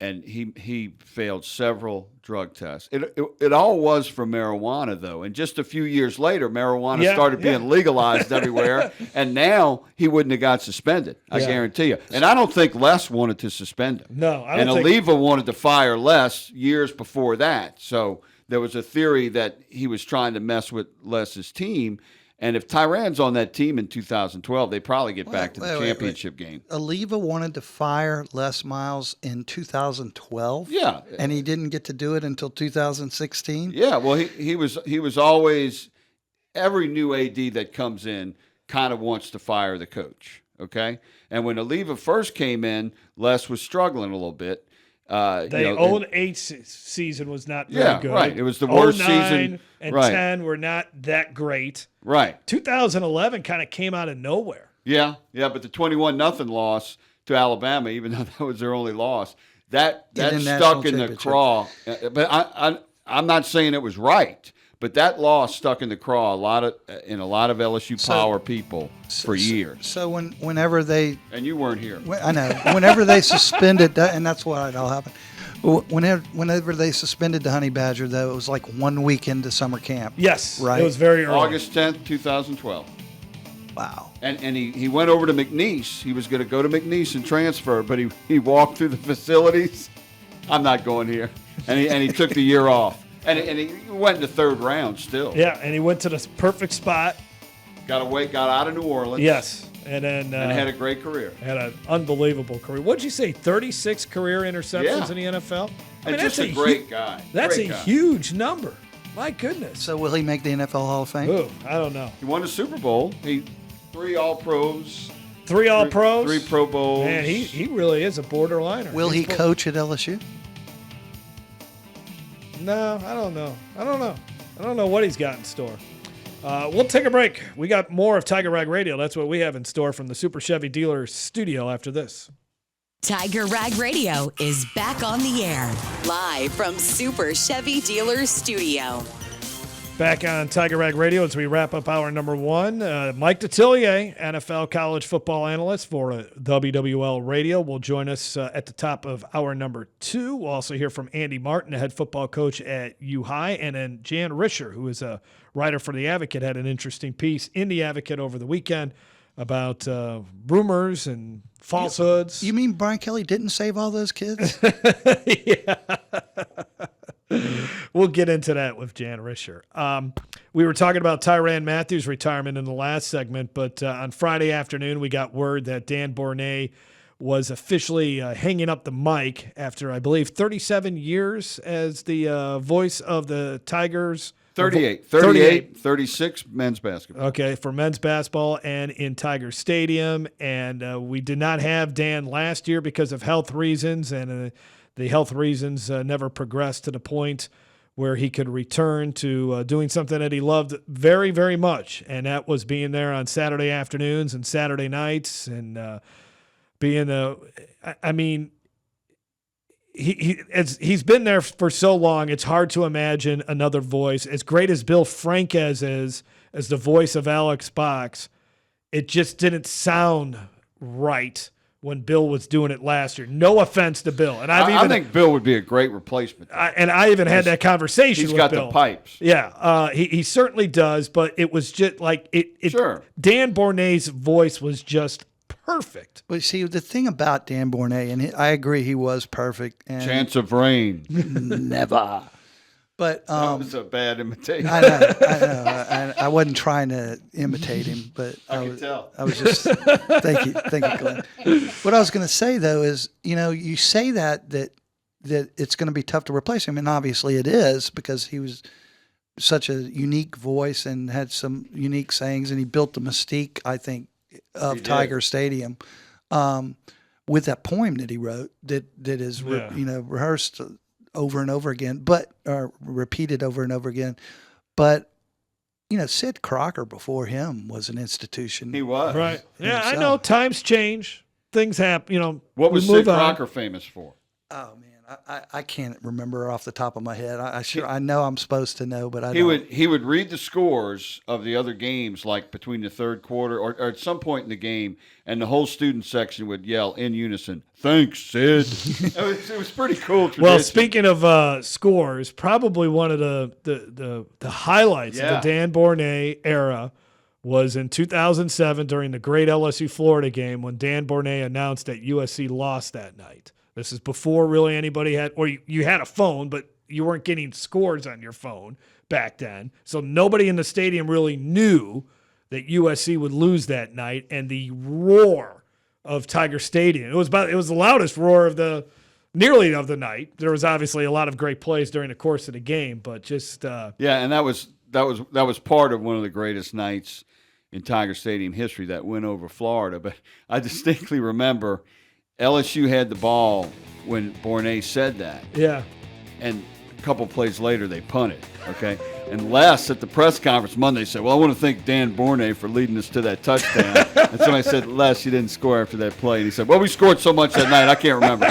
and he failed several drug tests. It all was for marijuana, though, and just a few years later, marijuana started being legalized everywhere, and now he wouldn't have got suspended. I guarantee you. And I don't think Les wanted to suspend him. No, I don't and Oliva wanted to fire Les years before that, so there was a theory that he was trying to mess with Les's team. And if Tyran's on that team in 2012, they probably get back to the championship game. Oliva wanted to fire Les Miles in 2012? Yeah. And he didn't get to do it until 2016? Yeah, well, he was always, every new AD that comes in kind of wants to fire the coach, okay? And when Oliva first came in, Les was struggling a little bit. The 2008 season was not very good. Right. It was the worst season. And 10 were not that great. Right. 2011 kind of came out of nowhere. Yeah, but the 21-0 loss to Alabama, even though that was their only loss, that stuck in the craw. But I'm not saying it was right, but that loss stuck in the craw in a lot of LSU power people for years. So whenever they and you weren't here, I know. Whenever they suspended, and that's why it all happened. Whenever they suspended the Honey Badger, though, it was like 1 week into summer camp. Yes, right. It was very early. August 10th, 2012. Wow. And he went over to McNeese. He was going to go to McNeese and transfer, but he walked through the facilities. I'm not going here, and he took the year off. And he went in the third round still. Yeah, and he went to the perfect spot. Got out of New Orleans. Yes. And then had a great career. Had an unbelievable career. What'd you say? 36 career interceptions in the NFL? I mean, that's a great guy. That's a huge number. My goodness. So will he make the NFL Hall of Fame? Ooh, I don't know. He won the Super Bowl. 3 All-Pros. 3 All-Pros. 3 Pro Bowls. Man, he really is a borderliner. Will he coach at LSU? No, I don't know. I don't know what he's got in store. We'll take a break. We got more of Tiger Rag Radio. That's what we have in store from the Super Chevy Dealers Studio after this. Tiger Rag Radio is back on the air, live from Super Chevy Dealers Studio. Back on Tiger Rag Radio as we wrap up hour number 1. Mike Detillier, NFL college football analyst for WWL Radio, will join us at the top of hour number 2. We'll also hear from Andy Martin, the head football coach at U-High, and then Jan Rischer, who is a writer for The Advocate, had an interesting piece in The Advocate over the weekend about rumors and falsehoods. You mean Brian Kelly didn't save all those kids? Yeah. We'll get into that with Jan Risher. We were talking about Tyran Mathieu's retirement in the last segment, but on Friday afternoon, we got word that Dan Borne was officially hanging up the mic after, I believe, 37 years as the voice of the Tigers. 36 men's basketball. Okay, for men's basketball and in Tiger Stadium. And we did not have Dan last year because of health reasons, and the health reasons never progressed to the point where he could return to doing something that he loved very, very much, and that was being there on Saturday afternoons and Saturday nights and being I mean, he's been there for so long, it's hard to imagine another voice. As great as Bill Franquez is as the voice of Alex Box, it just didn't sound right when Bill was doing it last year. No offense to Bill. And I think Bill would be a great replacement. I even had that conversation with Bill. He's got the pipes. Yeah, he certainly does, but it was just like Sure. Dan Borne's voice was just perfect. Well, see, the thing about Dan Borne, and I agree he was perfect. And Chance of rain. Never. But that was a bad imitation. I know. I wasn't trying to imitate him, but I could tell. I was just thank you, Glenn. What I was going to say though is, you say that it's going to be tough to replace him, and obviously it is because he was such a unique voice and had some unique sayings, and he built the mystique, I think, of Tiger Stadium with that poem that he wrote that is rehearsed over and over again, or repeated over and over again. But, Sid Crocker before him was an institution. He was. Right. Yeah, I know. Times change. Things happen. What was Sid Crocker famous for? Oh, man. I can't remember off the top of my head. I know I'm supposed to know, but He would read the scores of the other games, like between the third quarter or at some point in the game, and the whole student section would yell in unison, "Thanks, Sid." It was pretty cool tradition. Well, speaking of scores, probably one of the highlights of the Dan Borne era was in 2007 during the great LSU Florida game when Dan Borne announced that USC lost that night. This is before really anybody had, or you had a phone, but you weren't getting scores on your phone back then. So nobody in the stadium really knew that USC would lose that night. And the roar of Tiger Stadium, it was the loudest roar of nearly of the night. There was obviously a lot of great plays during the course of the game, but just and that was part of one of the greatest nights in Tiger Stadium history, that win over Florida. But I distinctly remember LSU had the ball when Borne said that. Yeah. And a couple plays later, they punted, okay? And Les at the press conference Monday said, well, I want to thank Dan Borne for leading us to that touchdown. And somebody said, Les, you didn't score after that play. And he said, well, we scored so much that night, I can't remember.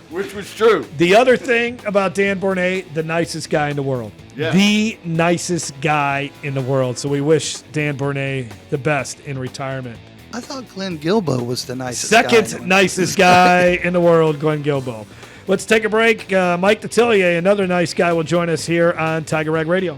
Which was true. The other thing about Dan Borne, the nicest guy in the world. Yeah. The nicest guy in the world. So we wish Dan Borne the best in retirement. I thought Glenn Guilbeau was the nicest Second nicest guy in the world, Glenn Guilbeau. Let's take a break. Mike Detillier, another nice guy, will join us here on Tiger Rag Radio.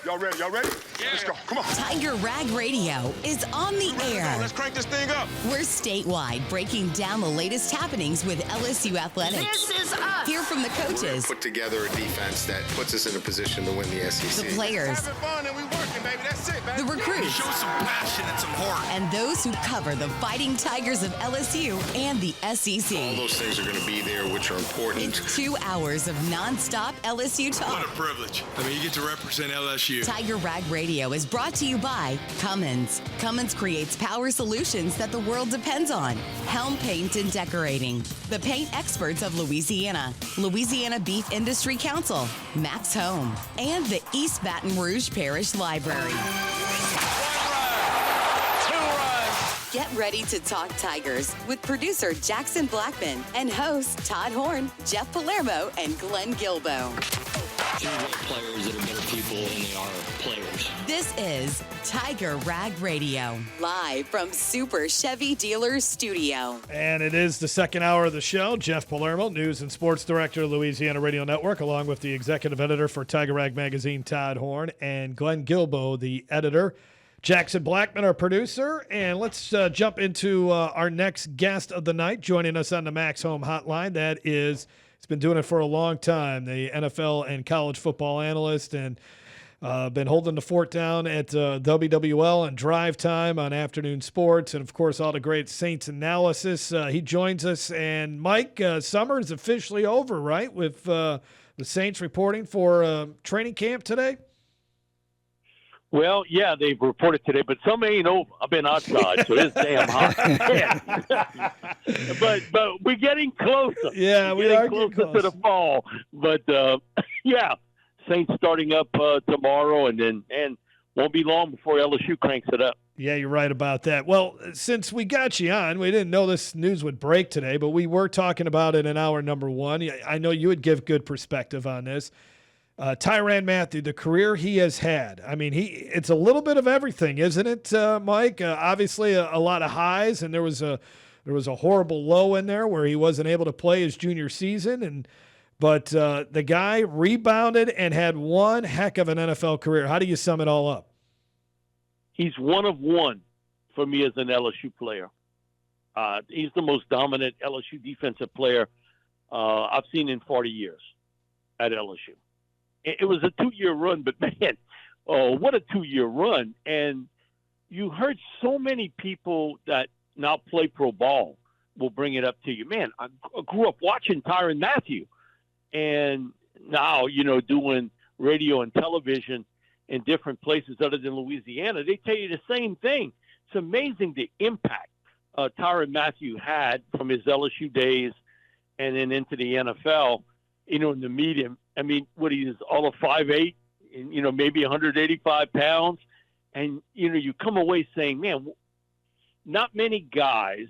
Y'all ready? Yeah. Let's go. Come on. Tiger Rag Radio is on the air. Let's crank this thing up. We're statewide, breaking down the latest happenings with LSU athletics. This is us. Hear from the coaches, Put together a defense that puts us in a position to win the SEC. the players, Having fun and we working, baby. That's it, baby. the recruits, Show some passion and some heart. and those who cover the Fighting Tigers of LSU and the All SEC. those things are going to be there, which are important. It's 2 hours of nonstop LSU What talk. a privilege. I mean, you get to represent LSU. Tiger Rag Radio is brought to you by Cummins. Cummins creates power solutions that the world depends on. Helm Paint and Decorating. The paint experts of Louisiana. Louisiana Beef Industry Council. Max Home. And the East Baton Rouge Parish Library. Get ready to talk Tigers with producer Jackson Blackman and hosts Todd Horne, Jeff Palermo, and Glenn Guilbeau. You want players that are better people than they are players. This is Tiger Rag Radio, live from Super Chevy Dealers Studio. And it is the second hour of the show. Jeff Palermo, News and Sports Director of Louisiana Radio Network, along with the Executive Editor for Tiger Rag Magazine, Todd Horne, and Glenn Guilbeau, the editor, Jackson Blackman, our producer, and let's jump into our next guest of the night. Joining us on the Max Home Hotline, that is, he's been doing it for a long time, the NFL and college football analyst, and been holding the fort down at WWL and Drive Time on Afternoon Sports, and of course all the great Saints analysis. He joins us, and Mike, summer is officially over, right? With the Saints reporting for training camp today. Well, yeah, they've reported today, but some ain't over. I've been outside, so it's damn hot. but we're getting closer. Yeah, we are getting closer to the fall. But yeah, Saints starting up tomorrow, and won't be long before LSU cranks it up. Yeah, you're right about that. Well, since we got you on, we didn't know this news would break today, but we were talking about it in hour number one. I know you would give good perspective on this. Tyran Mathieu, the career he has had. I mean, it's a little bit of everything, isn't it, Mike? Obviously, a lot of highs, and there was a horrible low in there where he wasn't able to play his junior season. But the guy rebounded and had one heck of an NFL career. How do you sum it all up? He's one of one for me as an LSU player. He's the most dominant LSU defensive player I've seen in 40 years at LSU. It was a 2-year run, but man, what a 2-year run. And you heard so many people that now play pro ball will bring it up to you. Man, I grew up watching Tyran Mathieu, and now, doing radio and television in different places other than Louisiana, they tell you the same thing. It's amazing the impact Tyran Mathieu had from his LSU days and then into the NFL, in the medium. I mean, what he is, all of 5'8", and, maybe 185 pounds. And, you come away saying, man, not many guys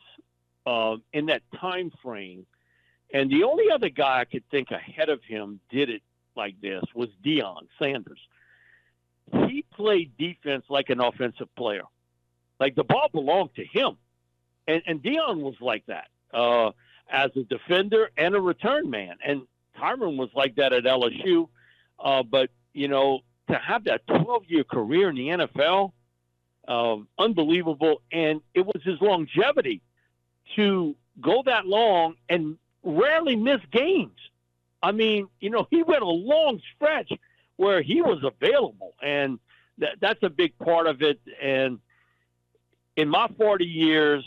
in that time frame. And the only other guy I could think ahead of him did it like this was Deion Sanders. He played defense like an offensive player. Like the ball belonged to him. And Deion was like that as a defender and a return man. And Tyran was like that at LSU. But, to have that 12-year career in the NFL, unbelievable. And it was his longevity to go that long and rarely miss games. I mean, he went a long stretch where he was available, and that's a big part of it. And in my 40 years,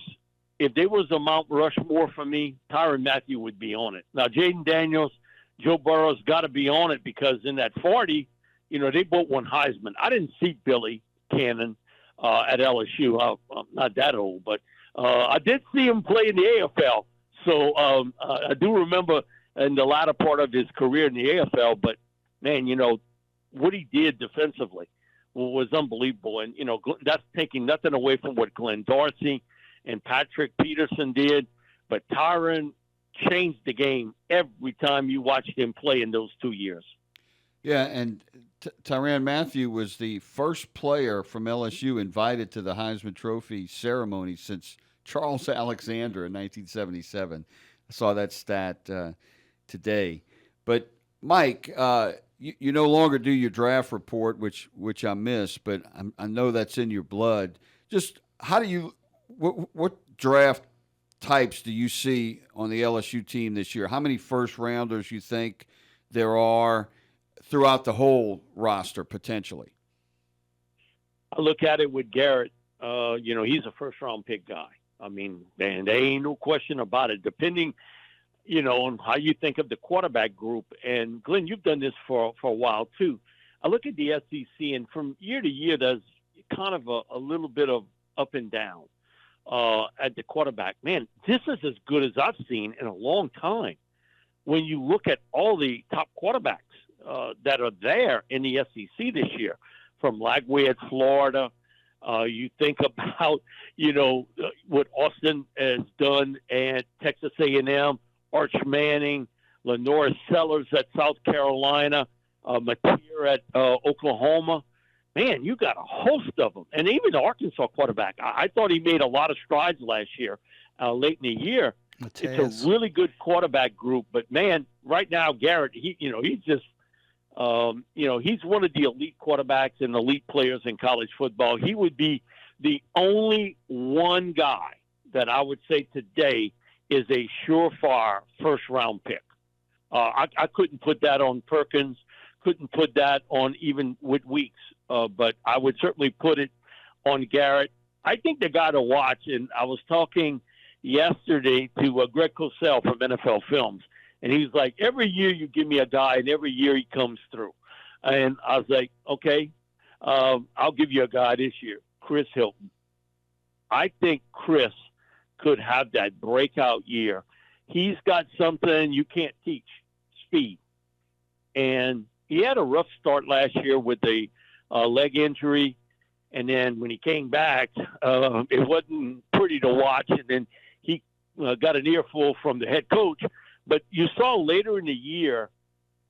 if there was a Mount Rushmore for me, Tyran Mathieu would be on it. Now, Jaden Daniels, Joe Burrow's got to be on it because in that 40, they both won Heisman. I didn't see Billy Cannon at LSU. I'm not that old, but I did see him play in the AFL. So I do remember in the latter part of his career in the AFL, but man, what he did defensively was unbelievable. And, that's taking nothing away from what Glenn Dorsey and Patrick Peterson did, but Tyran changed the game every time you watched him play in those 2 years. Yeah, and Tyran Mathieu was the first player from LSU invited to the Heisman Trophy ceremony since Charles Alexander in 1977. I saw that stat today. But, Mike, you no longer do your draft report, which I miss, but I know that's in your blood. Just how do you what draft types do you see on the LSU team this year? How many first-rounders you think there are throughout the whole roster potentially? I look at it with Garrett. He's a first-round pick guy. I mean, and there ain't no question about it. Depending, on how you think of the quarterback group. And, Glenn, you've done this for a while, too. I look at the SEC, and from year to year, there's kind of a little bit of up and down at the quarterback. Man, this is as good as I've seen in a long time. When you look at all the top quarterbacks that are there in the SEC this year, from Lagway at Florida, you think about, what Austin has done at Texas A&M, Arch Manning, Lenore Sellers at South Carolina, Mathieu at Oklahoma. Man, you got a host of them. And even the Arkansas quarterback, I thought he made a lot of strides last year, late in the year. It's a really good quarterback group. But, man, right now, Garrett, he's just He's one of the elite quarterbacks and elite players in college football. He would be the only one guy that I would say today is a surefire first-round pick. I couldn't put that on Perkins, couldn't put that on even with Weeks, but I would certainly put it on Garrett. I think the guy to watch, and I was talking yesterday to Greg Cosell from NFL Films, and he was like, every year you give me a guy, and every year he comes through. And I was like, okay, I'll give you a guy this year, Chris Hilton. I think Chris could have that breakout year. He's got something you can't teach, speed. And he had a rough start last year with a leg injury. And then when he came back, it wasn't pretty to watch. And then he got an earful from the head coach. But you saw later in the year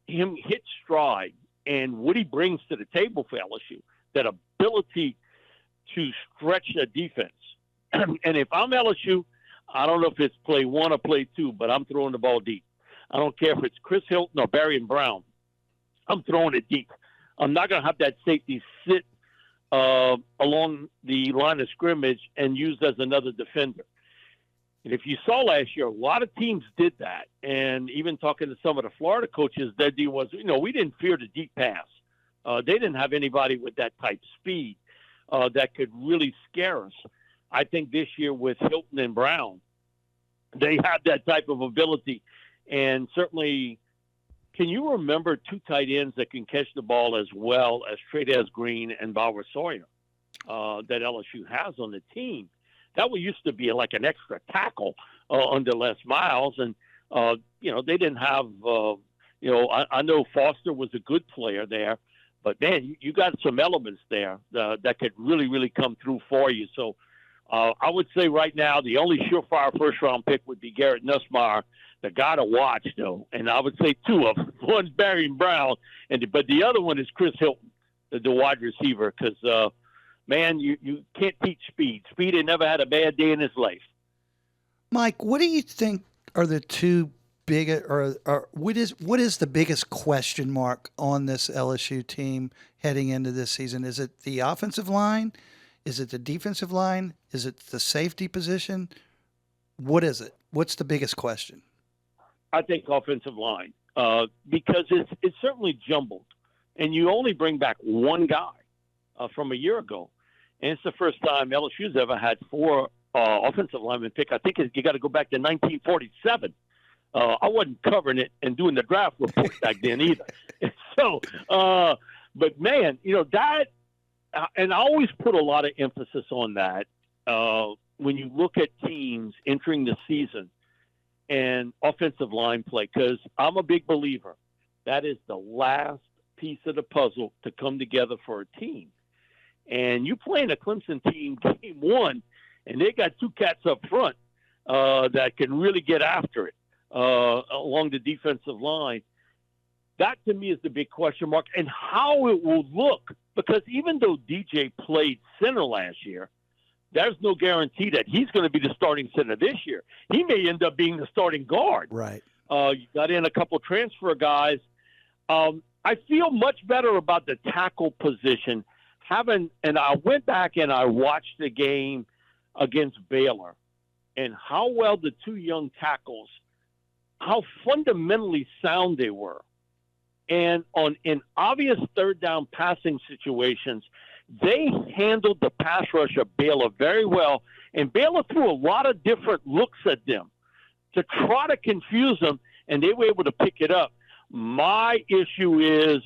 him hit stride and what he brings to the table for LSU, that ability to stretch a defense. And if I'm LSU, I don't know if it's play one or play two, but I'm throwing the ball deep. I don't care if it's Chris Hilton or Barry and Brown. I'm throwing it deep. I'm not going to have that safety sit along the line of scrimmage and used as another defender. And if you saw last year, a lot of teams did that. And even talking to some of the Florida coaches, their deal was, we didn't fear the deep pass. They didn't have anybody with that type speed that could really scare us. I think this year with Hilton and Brown, they have that type of ability. And certainly, can you remember two tight ends that can catch the ball as well as Trey'Dez Green and Bauer Sawyer that LSU has on the team? That used to be like an extra tackle under Les Miles. And, they didn't have, I know Foster was a good player there. But, man, you got some elements there that could really, really come through for you. So, I would say right now the only surefire first-round pick would be Garrett Nussmeier, the guy to watch, though. And I would say two of them. One's Barry Brown, but the other one is Chris Hilton, the wide receiver, because, man, you can't teach speed. Speed had never had a bad day in his life. Mike, what do you think are the two big, or what is the biggest question mark on this LSU team heading into this season? Is it the offensive line? Is it the defensive line? Is it the safety position? What is it? What's the biggest question? I think offensive line, because it's certainly jumbled, and you only bring back one guy from a year ago, and it's the first time LSU's ever had four offensive linemen pick. I think you got to go back to 1947. I wasn't covering it and doing the draft report back then either. So, but man, that. And I always put a lot of emphasis on that when you look at teams entering the season and offensive line play, because I'm a big believer that is the last piece of the puzzle to come together for a team. And you playing a Clemson team game one, and they got two cats up front that can really get after it along the defensive line. That, to me, is the big question mark, and how it will look. Because even though DJ played center last year, there's no guarantee that he's going to be the starting center this year. He may end up being the starting guard. Right. You got in a couple transfer guys. I feel much better about the tackle position. And I went back and I watched the game against Baylor and how well the two young tackles, how fundamentally sound they were. And in obvious third down passing situations, they handled the pass rush of Baylor very well. And Baylor threw a lot of different looks at them to try to confuse them, and they were able to pick it up. My issue is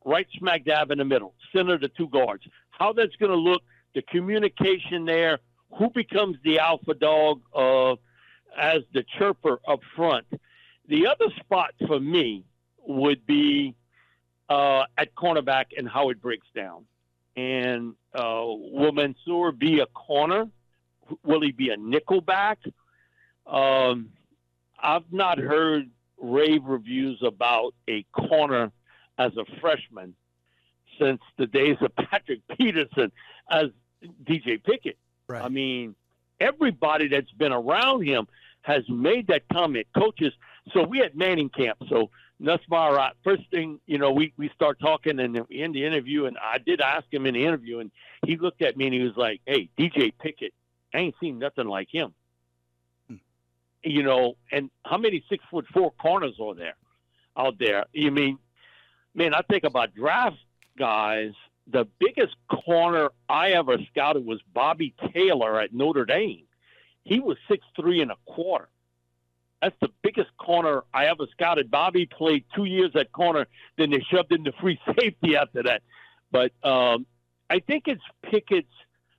right smack dab in the middle, center the two guards. How that's going to look, the communication there, who becomes the alpha dog as the chirper up front. The other spot for me would be at cornerback and how it breaks down. And will Mansour be a corner? Will he be a nickel back? I've not heard rave reviews about a corner as a freshman since the days of Patrick Peterson as DJ Pickett. Right. I mean, everybody that's been around him has made that comment. Coaches, so we had Manning camp. So Nussmeier, first thing, we start talking in the interview, and I did ask him in the interview, and he looked at me and he was like, "Hey, DJ Pickett, I ain't seen nothing like him." And how many 6'4" corners are there out there? You mean, man, I think about draft guys. The biggest corner I ever scouted was Bobby Taylor at Notre Dame. He was 6'3.25". That's the biggest corner I ever scouted. Bobby played 2 years at corner, then they shoved in the free safety after that. But I think it's Pickett's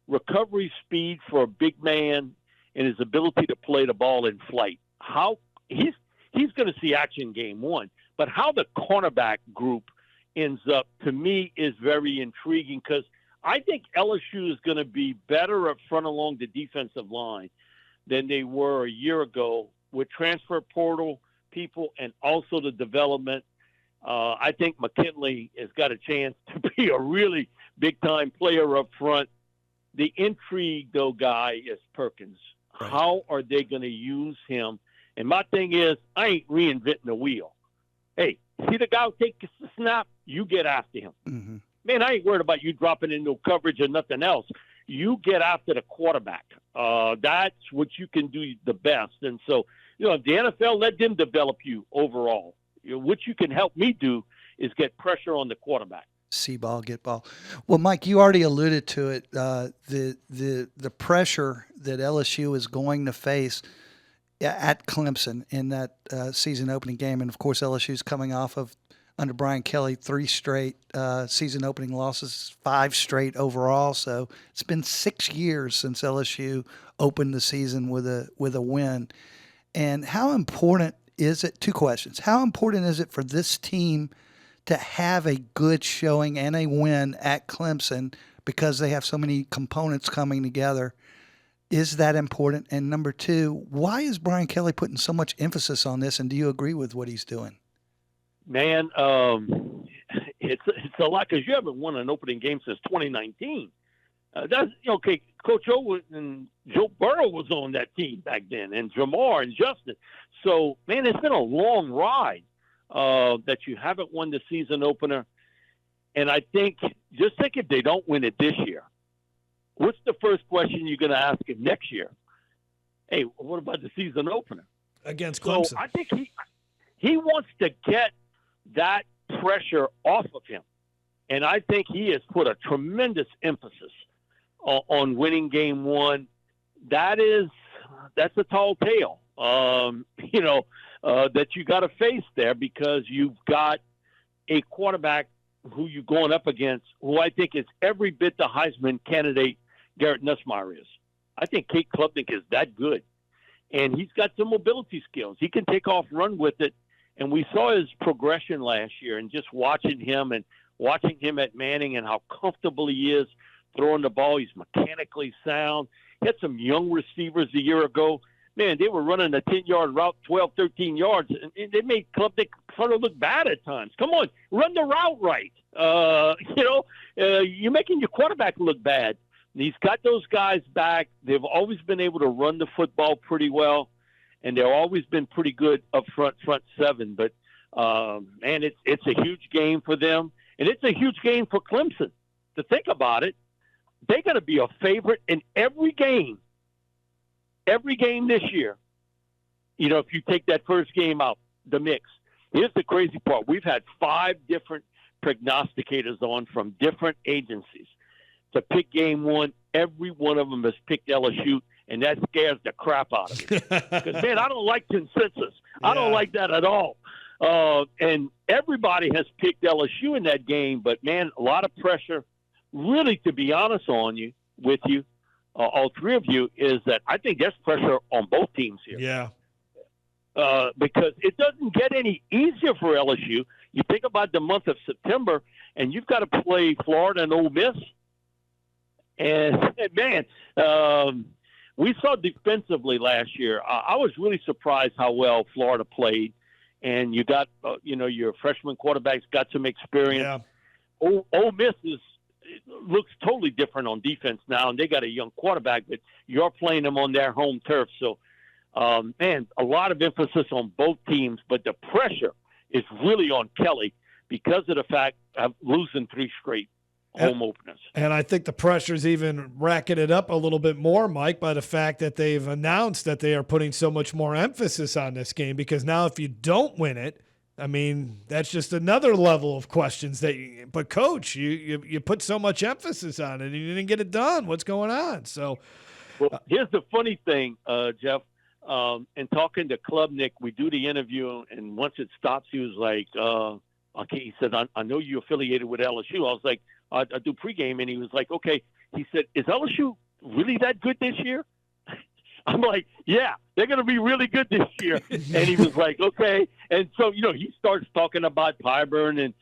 recovery speed for a big man and his ability to play the ball in flight. How he's going to see action game one, but how the cornerback group ends up, to me, is very intriguing, because I think LSU is going to be better up front along the defensive line than they were a year ago with transfer portal people and also the development. I think McKinley has got a chance to be a really big-time player up front. The intrigue, though, guy, is Perkins. Right. How are they going to use him? And my thing is, I ain't reinventing the wheel. Hey, see the guy who takes the snap? You get after him. Mm-hmm. Man, I ain't worried about you dropping into coverage or nothing else. You get after the quarterback. That's what you can do the best. And so, the NFL, let them develop you overall. What you can help me do is get pressure on the quarterback. See ball, get ball. Well, Mike, you already alluded to it. The pressure that LSU is going to face at Clemson in that season opening game, and of course LSU's coming off of, under Brian Kelly, 3 straight season opening losses, 5 straight overall. So it's been 6 years since LSU opened the season with a win. And how important is it? 2 questions. How important is it for this team to have a good showing and a win at Clemson, because they have so many components coming together? Is that important? And number 2, why is Brian Kelly putting so much emphasis on this? And do you agree with what he's doing? Man, it's a lot, because you haven't won an opening game since 2019. That's okay. Coach O and Joe Burrow was on that team back then, and Jamar and Justin. So, man, it's been a long ride that you haven't won the season opener. And I think, just think if they don't win it this year, what's the first question you're going to ask him next year? Hey, what about the season opener against Clemson? So I think he wants to get that pressure off of him, and I think he has put a tremendous emphasis on winning game one. That's a tall tale, that you got to face there, because you've got a quarterback who you're going up against, who I think is every bit the Heisman candidate Garrett Nussmeier is. I think Kate Klubnik is that good, and he's got some mobility skills. He can take off, run with it, and we saw his progression last year, and just watching him at Manning and how comfortable he is throwing the ball. He's mechanically sound. He had some young receivers a year ago. Man, they were running a 10-yard route, 12, 13 yards, and they made Klubnik sort of look bad at times. Come on, run the route right. You're making your quarterback look bad. And he's got those guys back. They've always been able to run the football pretty well, and they've always been pretty good up front seven. But, man, it's a huge game for them, and it's a huge game for Clemson. To think about it, they're going to be a favorite in every game this year. If you take that first game out, the mix. Here's the crazy part. We've had 5 different prognosticators on from different agencies to pick game one. Every one of them has picked LSU, and that scares the crap out of me. Because, man, I don't like consensus. I don't like that at all. And everybody has picked LSU in that game, but, man, a lot of pressure. Really, to be honest with you, all 3 of you, is that I think there's pressure on both teams here. Yeah. Because it doesn't get any easier for LSU. You think about the month of September, and you've got to play Florida and Ole Miss. And, man, we saw defensively last year. I was really surprised how well Florida played. And you got, your freshman quarterbacks got some experience. Yeah. Ole Miss looks totally different on defense now, and they got a young quarterback, but you're playing them on their home turf. So, man, a lot of emphasis on both teams, but the pressure is really on Kelly because of the fact of losing 3 straight home openers. And I think the pressure's even racking it up a little bit more, Mike, by the fact that they've announced that they are putting so much more emphasis on this game, because now if you don't win it, I mean, that's just another level of questions but coach, you put so much emphasis on it and you didn't get it done. What's going on? So well, here's the funny thing, Jeff, and talking to Klubnik, we do the interview, and once it stops, he was like, okay, he said, I know you're affiliated with LSU. I was like, I do pregame, and he was like, okay. He said, is LSU really that good this year? I'm like, yeah, they're going to be really good this year. And he was like, okay. And so, he starts talking about Pyburn and,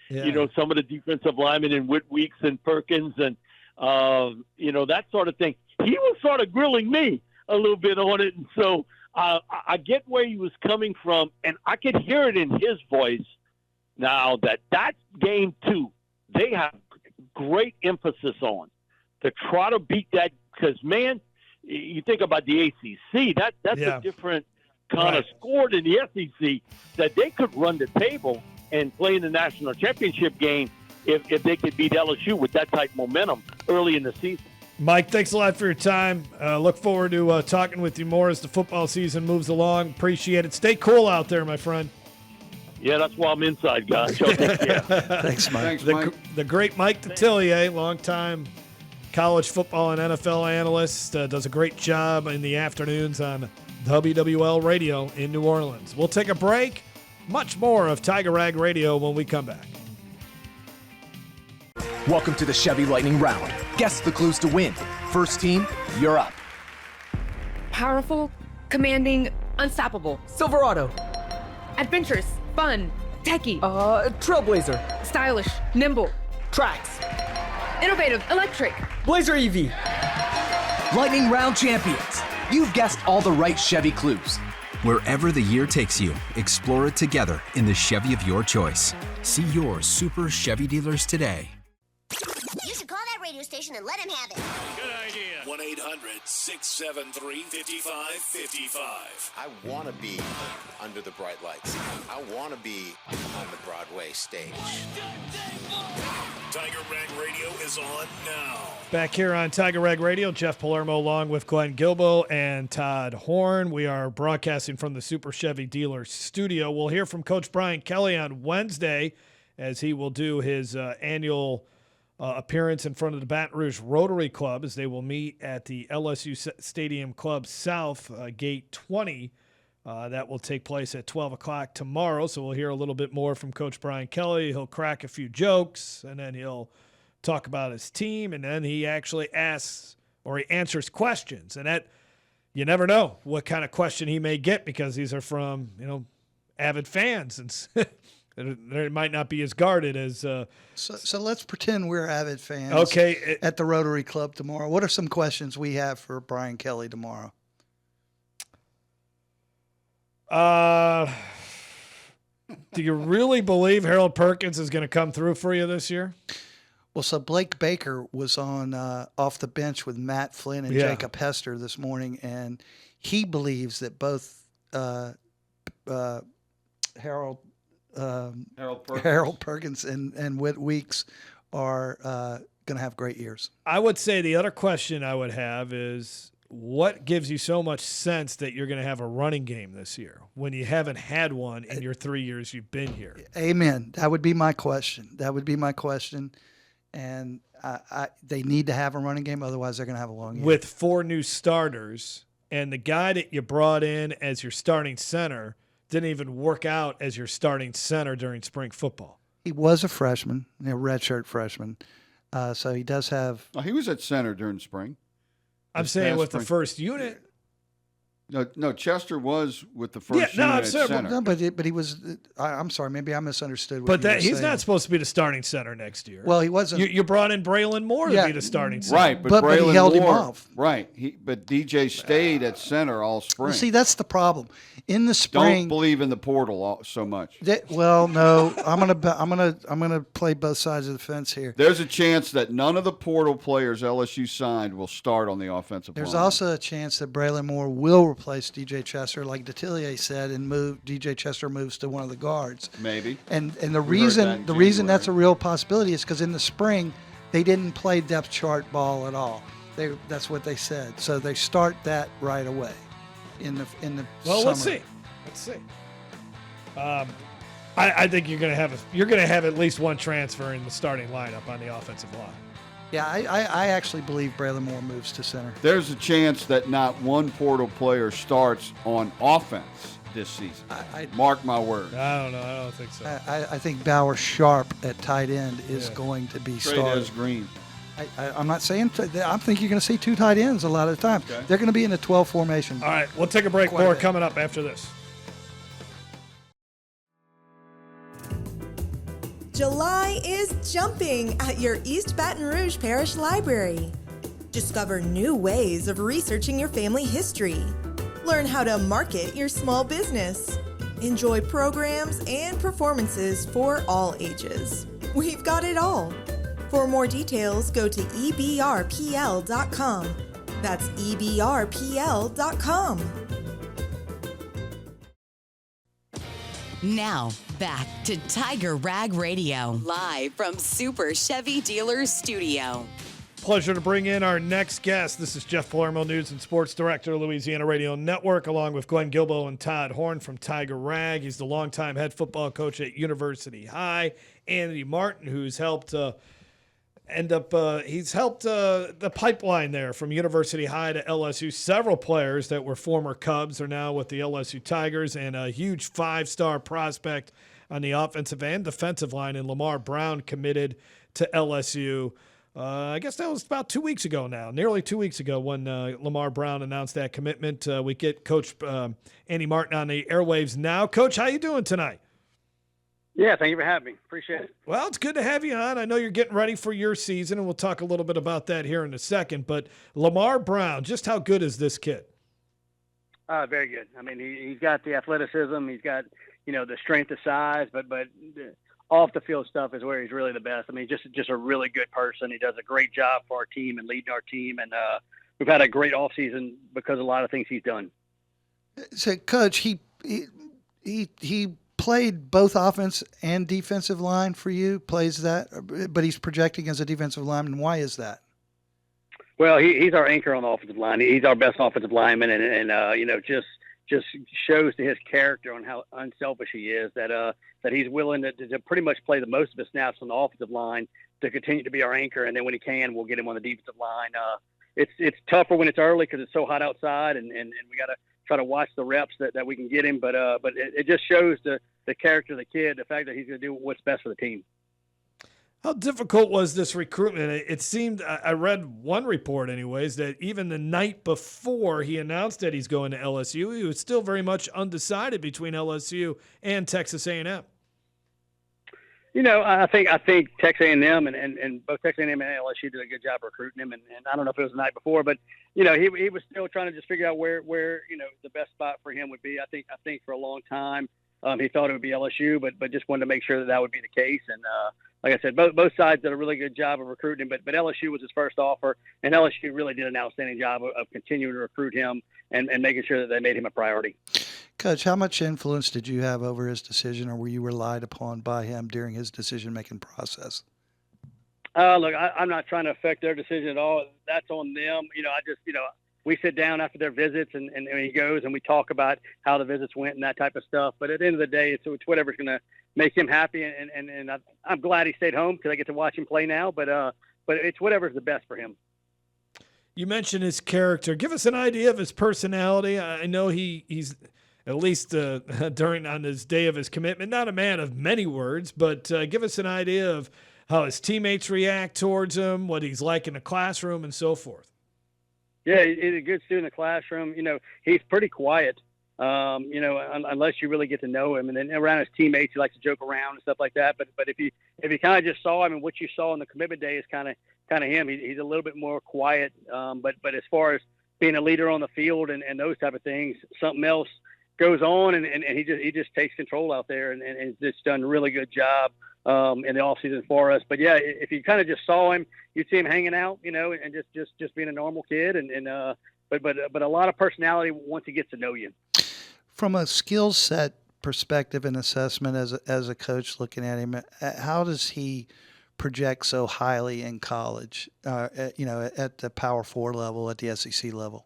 some of the defensive linemen and Whit Weeks and Perkins and, that sort of thing. He was sort of grilling me a little bit on it. And so I get where he was coming from, and I could hear it in his voice now that game 2, they have great emphasis on to try to beat that, because, man, you think about the ACC, that's a different kind of score than the SEC, that they could run the table and play in the national championship game if they could beat LSU with that type of momentum early in the season. Mike, thanks a lot for your time. Look forward to talking with you more as the football season moves along. Appreciate it. Stay cool out there, my friend. Yeah, that's why I'm inside, guys. So Thanks, Mike. The great Mike Detillier, longtime college football and NFL analyst, does a great job in the afternoons on WWL Radio in New Orleans. We'll take a break. Much more of Tiger Rag Radio when we come back. Welcome to the Chevy Lightning Round. Guess the clues to win. First team, you're up. Powerful, commanding, unstoppable. Silverado. Adventurous, fun, techy. Trailblazer. Stylish, nimble. Trax. Innovative, electric. Blazer EV. Lightning Round champions. You've guessed all the right Chevy clues. Wherever the year takes you, explore it together in the Chevy of your choice. See your Super Chevy dealers today. You should call that radio station and let him have it. Good idea. 1-800-673-5555. I want to be under the bright lights. I want to be on the Broadway stage. Tiger Rag Radio is on now. Back here on Tiger Rag Radio, Jeff Palermo along with Glenn Guilbeau and Todd Horne. We are broadcasting from the Super Chevy Dealers Studio. We'll hear from Coach Brian Kelly on Wednesday as he will do his annual appearance in front of the Baton Rouge Rotary Club as they will meet at the LSU Stadium Club South, Gate 20. That will take place at 12 o'clock tomorrow, so we'll hear a little bit more from Coach Brian Kelly. He'll crack a few jokes, and then he'll talk about his team, and then he actually asks or he answers questions. And that you never know what kind of question he may get because these are from, avid fans, and they might not be as guarded as So let's pretend we're avid fans. Okay. At the Rotary Club tomorrow. What are some questions we have for Brian Kelly tomorrow? Do you really believe Harold Perkins is going to come through for you this year? Well, so Blake Baker was on off the bench with Matt Flynn and Jacob Hester this morning, and he believes that both Harold Perkins and Whit Weeks are going to have great years. I would say the other question I would have is, what gives you so much sense that you're going to have a running game this year when you haven't had one in your 3 years you've been here? Amen. That would be my question. And they need to have a running game, otherwise they're going to have a long year. With 4 new starters, and the guy that you brought in as your starting center didn't even work out as your starting center during spring football. He was a freshman, a redshirt freshman. So he does have. Oh, he was at center during spring. I'm saying with the first unit. No, Chester was with the first unit at center. No, but he was. I'm sorry, maybe I misunderstood. But he's not supposed to be the starting center next year. Well, he wasn't. You brought in Braylon Moore to be the starting center, right? But he held him off. Right. But DJ stayed at center all spring. Well, see, that's the problem. In the spring, don't believe in the portal so much. No, I'm gonna play both sides of the fence here. There's a chance that none of the portal players LSU signed will start on the offensive line. There's also a chance that Braylon Moore will replace DJ Chester, like Detillier said, and DJ Chester moves to one of the guards. Maybe. And the reason that's a real possibility is because in the spring they didn't play depth chart ball at all. That's what they said. So they start that right away in the Well, summer. let's see. I think you're going to have at least one transfer in the starting lineup on the offensive line. Yeah, I actually believe Braylon Moore moves to center. There's a chance that not one portal player starts on offense this season. Mark my word. I don't know. I don't think so. I think Bauer Sharp at tight end is going to be started. As Green. I'm not saying I think you're going to see two tight ends a lot of the time. Okay. They're going to be in a 12 formation. All right, we'll take a break. More coming up after this. July is jumping at your East Baton Rouge Parish Library. Discover new ways of researching your family history. Learn how to market your small business. Enjoy programs and performances for all ages. We've got it all. For more details, go to ebrpl.com. That's ebrpl.com. Now, back to Tiger Rag Radio, live from Super Chevy Dealers Studio. Pleasure to bring in our next guest. This is Jeff Palermo, News and Sports Director, Louisiana Radio Network, along with Glenn Guilbeau and Todd Horne from Tiger Rag. He's the longtime head football coach at University High. Anthony Martin, who's helped he's helped the pipeline there from University High to LSU. Several players that were former Cubs are now with the LSU Tigers, and a huge 5-star prospect on the offensive and defensive line, and Lamar Brown committed to LSU. I guess that was about 2 weeks ago now, nearly 2 weeks ago when Lamar Brown announced that commitment. We get Coach Andy Martin on the airwaves now. Coach, how you doing tonight? Yeah, thank you for having me. Appreciate it. Well, it's good to have you on. I know you're getting ready for your season, and we'll talk a little bit about that here in a second. But Lamar Brown, just how good is this kid? Very good. I mean, he's got the athleticism. He's got, the strength, the size, but off the field stuff is where he's really the best. I mean, just a really good person. He does a great job for our team and leading our team. And we've had a great offseason because of a lot of things he's done. So, Coach, he played both offense and defensive line for you, plays that, but he's projecting as a defensive lineman. Why is that? Well, he's our anchor on the offensive line. He's our best offensive lineman, and just shows to his character on how unselfish he is that he's willing to pretty much play the most of his snaps on the offensive line to continue to be our anchor, and then when he can, we'll get him on the defensive line. It's tougher when it's early because it's so hot outside, and we got to try to watch the reps that we can get him, but it just shows the character of the kid, the fact that he's going to do what's best for the team. How difficult was this recruitment? It seemed, I read one report anyways, that even the night before he announced that he's going to LSU, he was still very much undecided between LSU and Texas A&M. I think Texas A&M and both Texas A&M and LSU did a good job recruiting him, and I don't know if it was the night before, but he was still trying to just figure out where the best spot for him would be. I think for a long time he thought it would be LSU, but just wanted to make sure that would be the case. And like I said, both sides did a really good job of recruiting him, but LSU was his first offer, and LSU really did an outstanding job of continuing to recruit him and making sure that they made him a priority. Coach, how much influence did you have over his decision, or were you relied upon by him during his decision-making process? Look, I'm not trying to affect their decision at all. That's on them. We sit down after their visits and he goes and we talk about how the visits went and that type of stuff. But at the end of the day, it's whatever's going to make him happy. And I'm glad he stayed home because I get to watch him play now. But it's whatever's the best for him. You mentioned his character. Give us an idea of his personality. I know he's at least on his day of his commitment, not a man of many words, but give us an idea of how his teammates react towards him, what he's like in the classroom, and so forth. Yeah, he's a good student in the classroom. He's pretty quiet, unless you really get to know him. And then around his teammates, he likes to joke around and stuff like that. But if you kind of just saw him and what you saw in the commitment day is kind of him. He's a little bit more quiet. But as far as being a leader on the field and those type of things, something else goes on, and he just takes control out there and just done a really good job in the offseason for us. But yeah, if you kind of just saw him, you'd see him hanging out, and just being a normal kid. And but a lot of personality once he gets to know you. From a skill set perspective and assessment as a coach looking at him, how does he project so highly in college, at the Power 4 level, at the SEC level?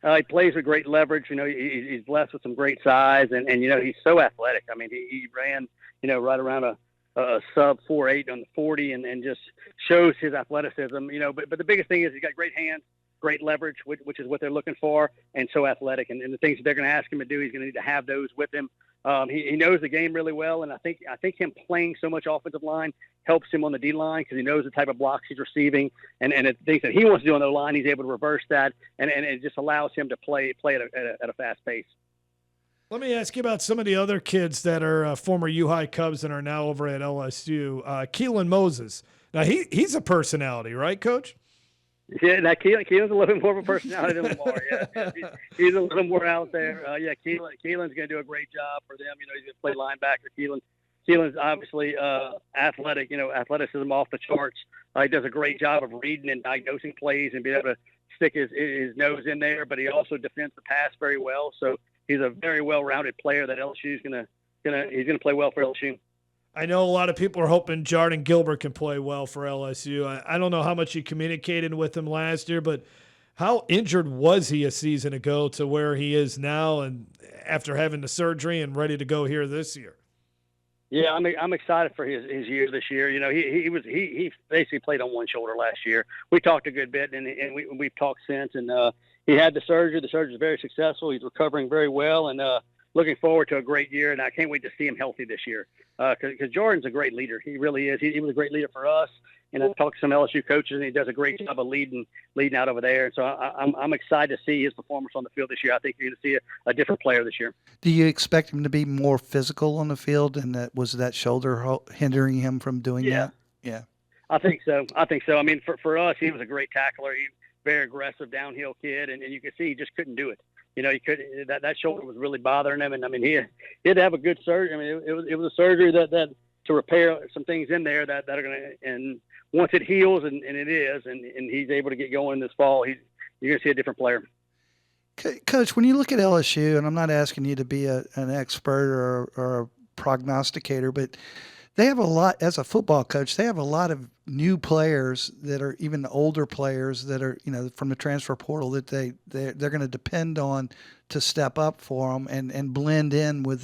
He plays with great leverage. He's blessed with some great size, and he's so athletic. I mean, he ran, right around a sub 4.8 on the 40, and just shows his athleticism. But the biggest thing is he's got great hands, great leverage, which is what they're looking for, and so athletic. And the things that they're going to ask him to do, he's going to need to have those with him. He knows the game really well, and I think him playing so much offensive line helps him on the D line because he knows the type of blocks he's receiving, and the things that he wants to do on the line, he's able to reverse that, and it just allows him to play at a fast pace. Let me ask you about some of the other kids that are former U-High Cubs and are now over at LSU. Keelan Moses. Now he's a personality, right, Coach? Yeah, now Keelan's a little bit more of a personality than Lamar. Yeah, he's a little more out there. Keelan's going to do a great job for them. He's going to play linebacker. Keelan's obviously athletic. Athleticism off the charts. He does a great job of reading and diagnosing plays and being able to stick his nose in there. But he also defends the pass very well. So he's a very well-rounded player that LSU is going to play well for LSU. I know a lot of people are hoping Jordan Gilbert can play well for LSU. I don't know how much you communicated with him last year, but how injured was he a season ago to where he is now, and after having the surgery and ready to go here this year? Yeah, I'm excited for his year this year. He basically played on one shoulder last year. We talked a good bit, and we've talked since. And he had the surgery. The surgery was very successful. He's recovering very well, and looking forward to a great year. And I can't wait to see him healthy this year because Jordan's a great leader. He really is. He was a great leader for us. And I've talked to some LSU coaches, and he does a great job of leading out over there. And so I'm excited to see his performance on the field this year. I think you're going to see a different player this year. Do you expect him to be more physical on the field, and was that shoulder hindering him from doing that? Yeah. I think so. I mean, for us, he was a great tackler. He very aggressive downhill kid, and you could see he just couldn't do it. He couldn't. That shoulder was really bothering him, and I mean, he had to have a good surgery. I mean, it was a surgery that to repair some things in there that are going to, and once it heals, and it is, and he's able to get going this fall, you're going to see a different player. Coach, when you look at LSU, and I'm not asking you to be an expert or a prognosticator, but they have a lot, as a football coach, they have a lot of new players that are even the older players that are, from the transfer portal that they're going to depend on to step up for them and blend in with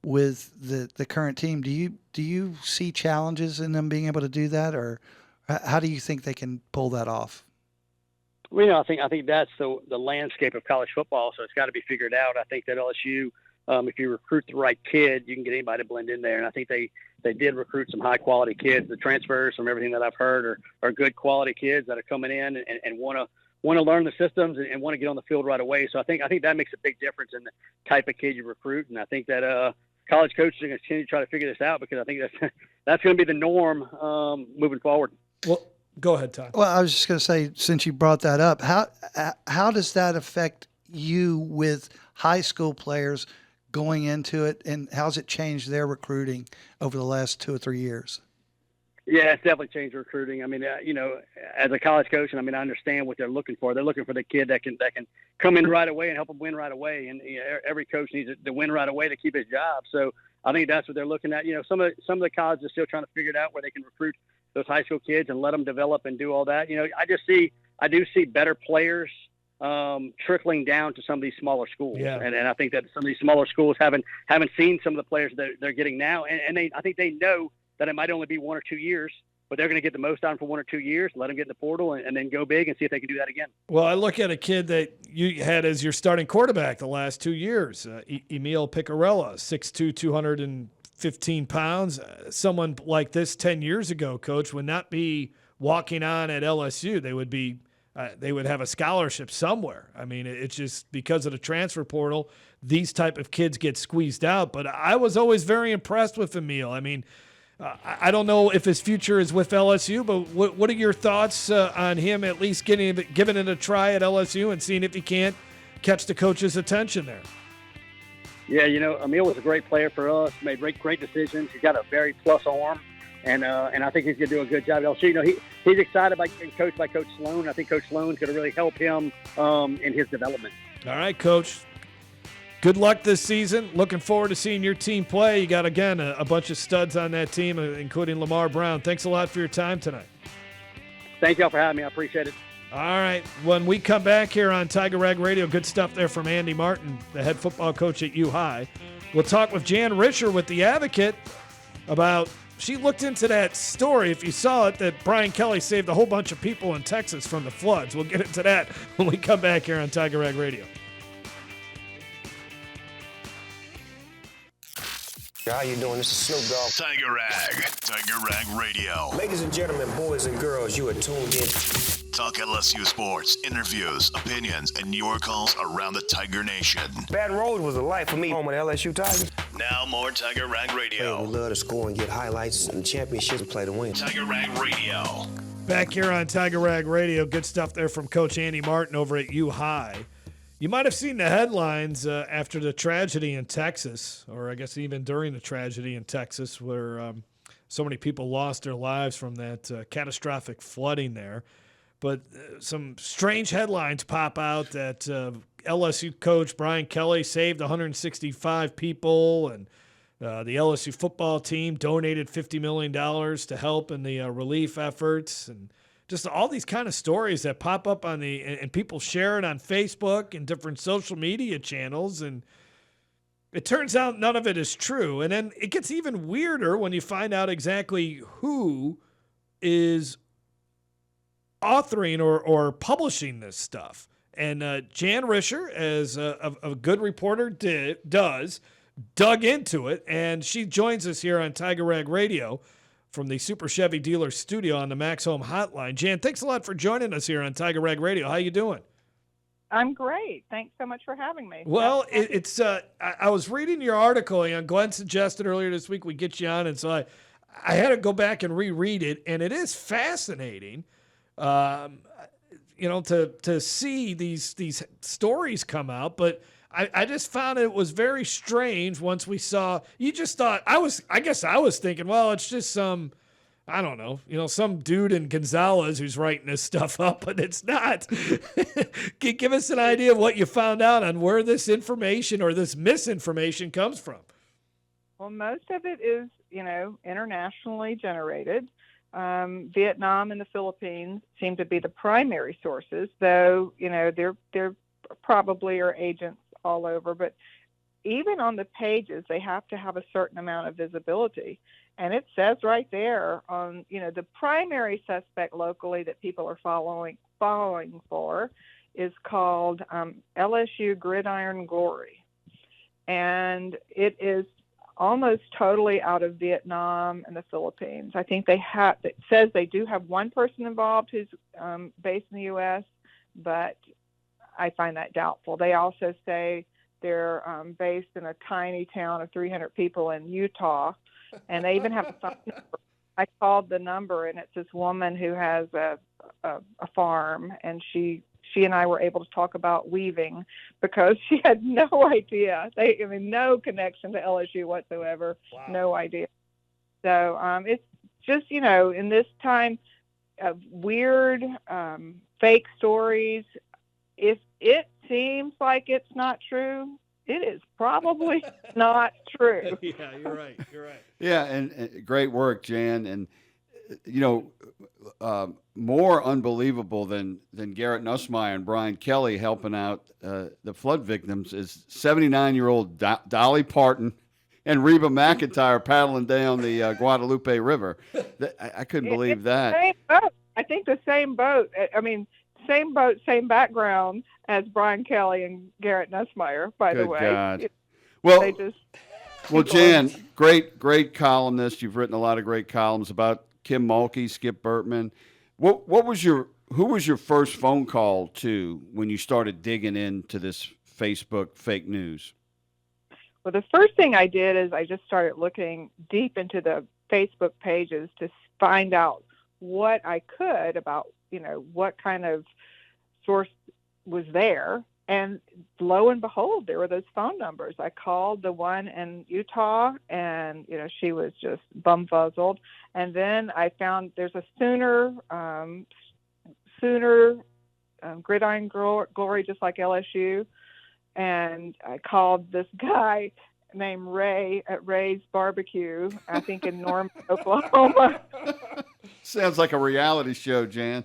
the current team. Do you see challenges in them being able to do that, or how do you think they can pull that off? Well, I think that's the landscape of college football, so it's got to be figured out. I think that LSU, if you recruit the right kid, you can get anybody to blend in there. And I think they did recruit some high quality kids. The transfers, from everything that I've heard, are good quality kids that are coming in and want to learn the systems and want to get on the field right away. So I think that makes a big difference in the type of kid you recruit. And I think that college coaches are going to continue to try to figure this out, because I think that's going to be the norm moving forward. Well, go ahead, Todd. Well, I was just going to say, since you brought that up, how does that affect you with high school players going into it, and how's it changed their recruiting over the last 2 or 3 years? Yeah, it's definitely changed recruiting. I mean, as a college coach, and I understand what they're looking for. They're looking for the kid that can come in right away and help them win right away. And every coach needs to win right away to keep his job. So I think that's what they're looking at. Some of the colleges are still trying to figure it out where they can recruit those high school kids and let them develop and do all that. I do see better players trickling down to some of these smaller schools. Yeah. And I think that some of these smaller schools haven't seen some of the players that they're getting now. And I think they know that it might only be 1 or 2 years, but they're going to get the most out of them for 1 or 2 years, let them get in the portal, and then go big and see if they can do that again. Well, I look at a kid that you had as your starting quarterback the last 2 years, Emil Picarella, 6'2", 215 pounds. Someone like this 10 years ago, Coach, would not be walking on at LSU. They would have a scholarship somewhere. I mean, it's just because of the transfer portal, these type of kids get squeezed out. But I was always very impressed with Emil. I mean, I don't know if his future is with LSU, but what are your thoughts on him at least giving it a try at LSU and seeing if he can't catch the coach's attention there? Yeah, Emil was a great player for us, made great decisions. He's got a very plus arm, And I think he's going to do a good job at LSU. You know, he's excited by getting coached by Coach Sloan. I think Coach Sloan's going to really help him in his development. All right, Coach. Good luck this season. Looking forward to seeing your team play. You got, again, a bunch of studs on that team, including Lamar Brown. Thanks a lot for your time tonight. Thank y'all for having me. I appreciate it. All right. When we come back here on Tiger Rag Radio, good stuff there from Andy Martin, the head football coach at U High. We'll talk with Jan Risher with The Advocate about, she looked into that story, if you saw it, that Brian Kelly saved a whole bunch of people in Texas from the floods. We'll get into that when we come back here on Tiger Rag Radio. How you doing? This is Snoop Dogg. Tiger Rag Radio. Ladies and gentlemen, boys and girls, you are tuned in. Talk LSU sports, interviews, opinions, and your calls around the Tiger Nation. Baton Rouge was a life for me. Home with LSU Tigers. Now more Tiger Rag Radio. We love to score and get highlights and championships and play to win. Tiger Rag Radio. Back here on Tiger Rag Radio, good stuff there from Coach Andy Martin over at U High. You might have seen the headlines after the tragedy in Texas, or I guess even during the tragedy in Texas, where so many people lost their lives from that catastrophic flooding there. But some strange headlines pop out that LSU coach Brian Kelly saved 165 people, and the LSU football team donated $50 million to help in the relief efforts, and just all these kind of stories that pop up on and people share it on Facebook and different social media channels. And it turns out none of it is true. And then it gets even weirder when you find out exactly who is authoring or publishing this stuff. And Jan Risher, as a good reporter dug into it. And she joins us here on Tiger Rag Radio from the Super Chevy Dealers Studio on the Max Home Hotline. Jan, thanks a lot for joining us here on Tiger Rag Radio. How you doing? I'm great. Thanks so much for having me. Well, I was reading your article, and Glenn suggested earlier this week we get you on, and so I had to go back and reread it, and it is fascinating, to see these stories come out, but I just found it was very strange once we saw. You just thought I guess I was thinking, well, it's just some dude in Gonzales who's writing this stuff up, but it's not. Give us an idea of what you found out on where this information or this misinformation comes from. Well, most of it is, internationally generated. Vietnam and the Philippines seem to be the primary sources, though, there probably are agents all over, but even on the pages, they have to have a certain amount of visibility. And it says right there on, the primary suspect locally that people are following for is called LSU Gridiron Glory. And it is almost totally out of Vietnam and the Philippines. I think it says they do have one person involved who's based in the U.S., but I find that doubtful. They also say they're based in a tiny town of 300 people in Utah, and they even have a phone number. I called the number, and it's this woman who has a farm, and she and I were able to talk about weaving because she had no idea. No connection to LSU whatsoever. Wow. No idea. So it's just, in this time of weird fake stories, if it seems like it's not true, it is probably not true. Yeah, you're right. Yeah, and great work, Jan. And, more unbelievable than Garrett Nussmeier and Brian Kelly helping out the flood victims is 79-year-old Dolly Parton and Reba McEntire paddling down the Guadalupe River. I couldn't believe that. Same boat. I think the same boat. Same boat, same background as Brian Kelly and Garrett Nussmeier, by the way. God. Well, Jan, great columnist. You've written a lot of great columns about Kim Mulkey, Skip Bertman. Who was your first phone call to when you started digging into this Facebook fake news? Well, the first thing I did is I just started looking deep into the Facebook pages to find out what I could about, what kind of source was there. And lo and behold, there were those phone numbers. I called the one in Utah, and she was just bumfuzzled. And then I found there's a Sooner Gridiron Glory, just like LSU. And I called this guy named Ray at Ray's Barbecue, I think in Norman, Oklahoma. Sounds like a reality show, Jan.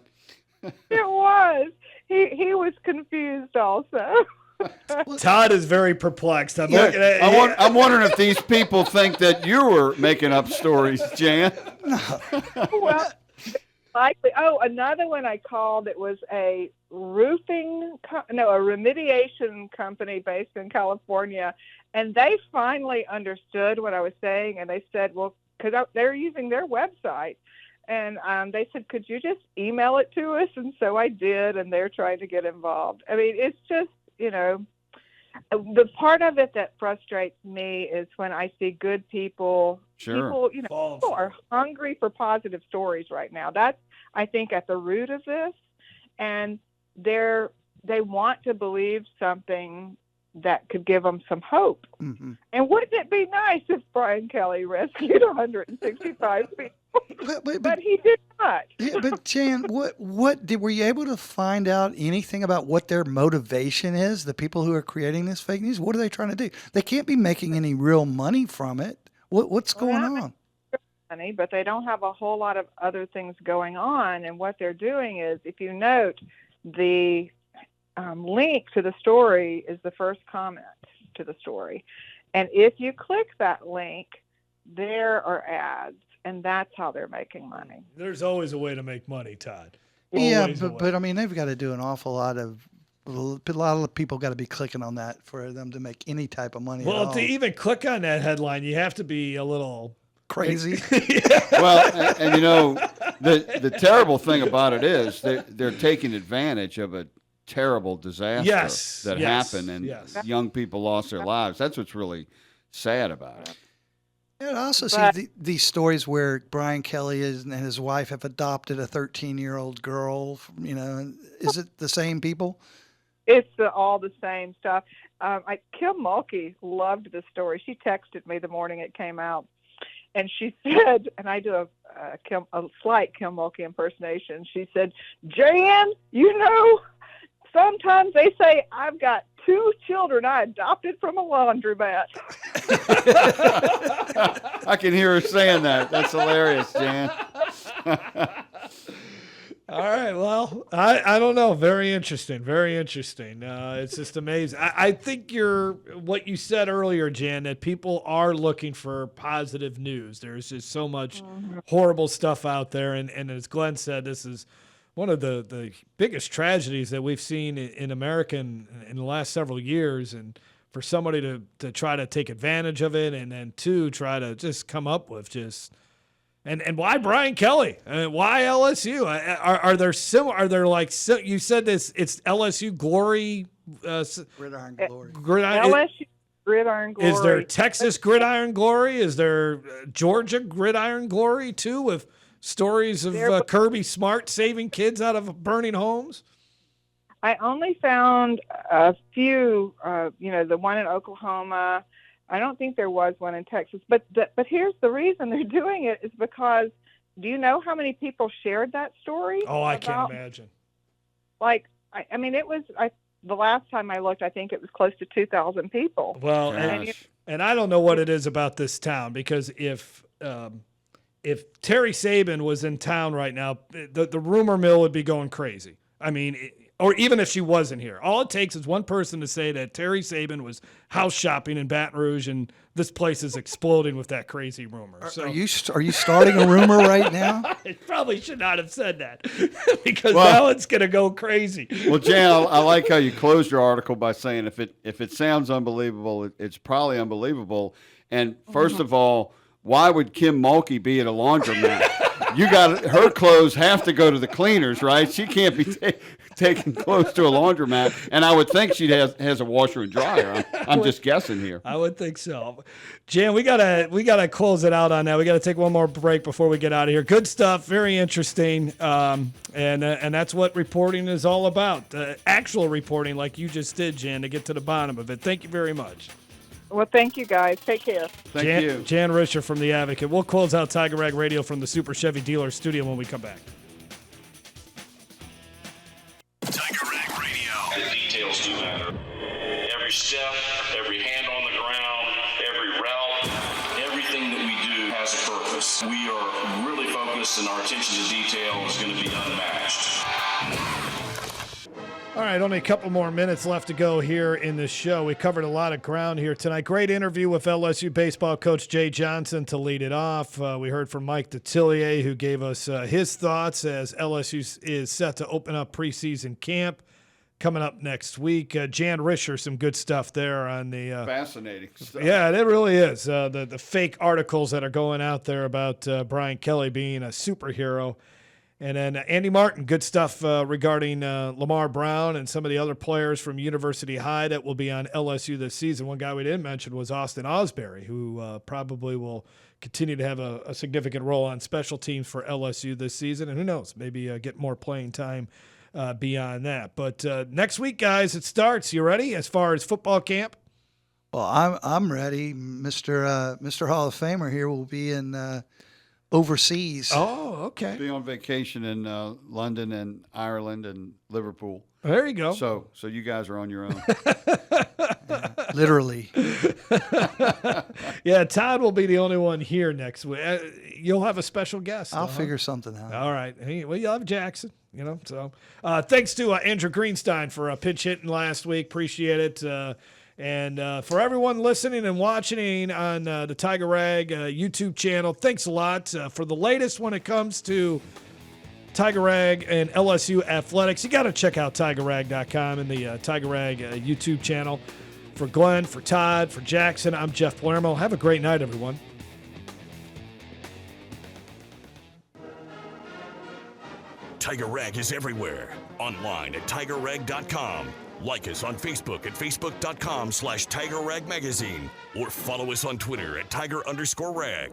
It was. He was confused also. Todd is very perplexed. I'm wondering if these people think that you were making up stories, Jan. Well, likely. Oh, another one I called. It was a remediation company based in California, and they finally understood what I was saying, and they said, well, because they're using their website. And they said, could you just email it to us? And so I did, and they're trying to get involved. I mean, it's just, the part of it that frustrates me is when I see good people. Sure. People are hungry for positive stories right now. That's, I think, at the root of this. And they want to believe something that could give them some hope. Mm-hmm. And wouldn't it be nice if Brian Kelly rescued 165 people? But he did not. Yeah, but Jan, what were you able to find out anything about what their motivation is? The people who are creating this fake news, what are they trying to do? They can't be making any real money from it. What's going on? Money, but they don't have a whole lot of other things going on. And what they're doing is, if you note, the link to the story is the first comment to the story, and if you click that link, there are ads. And that's how they're making money. There's always a way to make money, Todd. Yeah, but I mean, they've got to do an awful lot of. A lot of people got to be clicking on that for them to make any type of money. Well, to even click on that headline, you have to be a little crazy. Well, and the terrible thing about it is they're taking advantage of a terrible disaster that happened, and young people lost their lives. That's what's really sad about it. I also see these stories where Brian Kelly and his wife have adopted a 13-year-old girl. Is it the same people? It's all the same stuff. Kim Mulkey loved this story. She texted me the morning it came out, and she said, and I do a slight Kim Mulkey impersonation. She said, "Jan, sometimes they say I've got 2 children I adopted from a laundromat." I can hear her saying that. That's hilarious, Jan. All right. Well, I don't know. Very interesting. Very interesting. It's just amazing. I think what you said earlier, Jan, that people are looking for positive news. There's just so much horrible stuff out there. And as Glenn said, this is one of the biggest tragedies that we've seen in America in the last several years. And for somebody to try to take advantage of it, and then try to just come up with just and why Brian Kelly? Why LSU? Are there similar? Are there you said this? It's LSU Glory, Gridiron Glory. LSU Gridiron Glory. Is there Texas Gridiron Glory? Is there Georgia Gridiron Glory too, with stories of Kirby Smart saving kids out of burning homes? I only found a few, the one in Oklahoma. I don't think there was one in Texas. But here's the reason they're doing it is because, do you know how many people shared that story? Oh, I can't imagine. It was, the last time I looked, I think it was close to 2,000 people. Well, and I don't know what it is about this town, because if Terry Saban was in town right now, the rumor mill would be going crazy. I mean, or even if she wasn't here. All it takes is one person to say that Terry Saban was house shopping in Baton Rouge and this place is exploding with that crazy rumor. So, are you starting a rumor right now? I probably should not have said that because now it's going to go crazy. Well, Jan, I like how you closed your article by saying if it sounds unbelievable, it's probably unbelievable. And first of all, why would Kim Mulkey be at a laundromat? you got her clothes have to go to the cleaners, right? She can't be taking clothes to a laundromat, and I would think she has a washer and dryer. I'm just guessing here. I would think so. Jan, we gotta close it out on that. We gotta take one more break before we get out of here. Good stuff, very interesting, and that's what reporting is all about. Actual reporting, like you just did, Jan, to get to the bottom of it. Thank you very much. Well, thank you, guys. Take care. Thank you. Jan Risher from The Advocate. We'll close out Tiger Rag Radio from the Super Chevy Dealers Studio when we come back. Tiger Rag Radio. The details do matter. Every step, every hand on the ground, every route, everything that we do has a purpose. We are really focused, and our attention to detail is going to be unmatched. All right, only a couple more minutes left to go here in this show. We covered a lot of ground here tonight. Great interview with LSU baseball coach Jay Johnson to lead it off. We heard from Mike Detillier, who gave us his thoughts as LSU is set to open up preseason camp coming up next week. Jan Risher, some good stuff there on the fascinating stuff. Yeah, it really is. The fake articles that are going out there about Brian Kelly being a superhero. And then Andy Martin, good stuff regarding Lamar Brown and some of the other players from University High that will be on LSU this season. One guy we didn't mention was Austin Osbury, who probably will continue to have a significant role on special teams for LSU this season. And who knows, maybe get more playing time beyond that. But next week, guys, it starts. You ready as far as football camp? Well, I'm ready. Mr. Hall of Famer here will be in overseas. Oh, okay. Be on vacation in London and Ireland and Liverpool. There you go. So you guys are on your own. Literally. Yeah, Todd will be the only one here next week. You'll have a special guest. I'll figure something out. All right. Well, you'll have Jackson, So thanks to Andrew Greenstein for pinch hitting last week. Appreciate it. And for everyone listening and watching on the Tiger Rag YouTube channel, thanks a lot. For the latest when it comes to Tiger Rag and LSU athletics, you got to check out TigerRag.com and the Tiger Rag YouTube channel. For Glenn, for Todd, for Jackson, I'm Jeff Palermo. Have a great night, everyone. Tiger Rag is everywhere. Online at TigerRag.com. Like us on Facebook at Facebook.com/Tiger Rag Magazine, or follow us on Twitter at Tiger_Rag.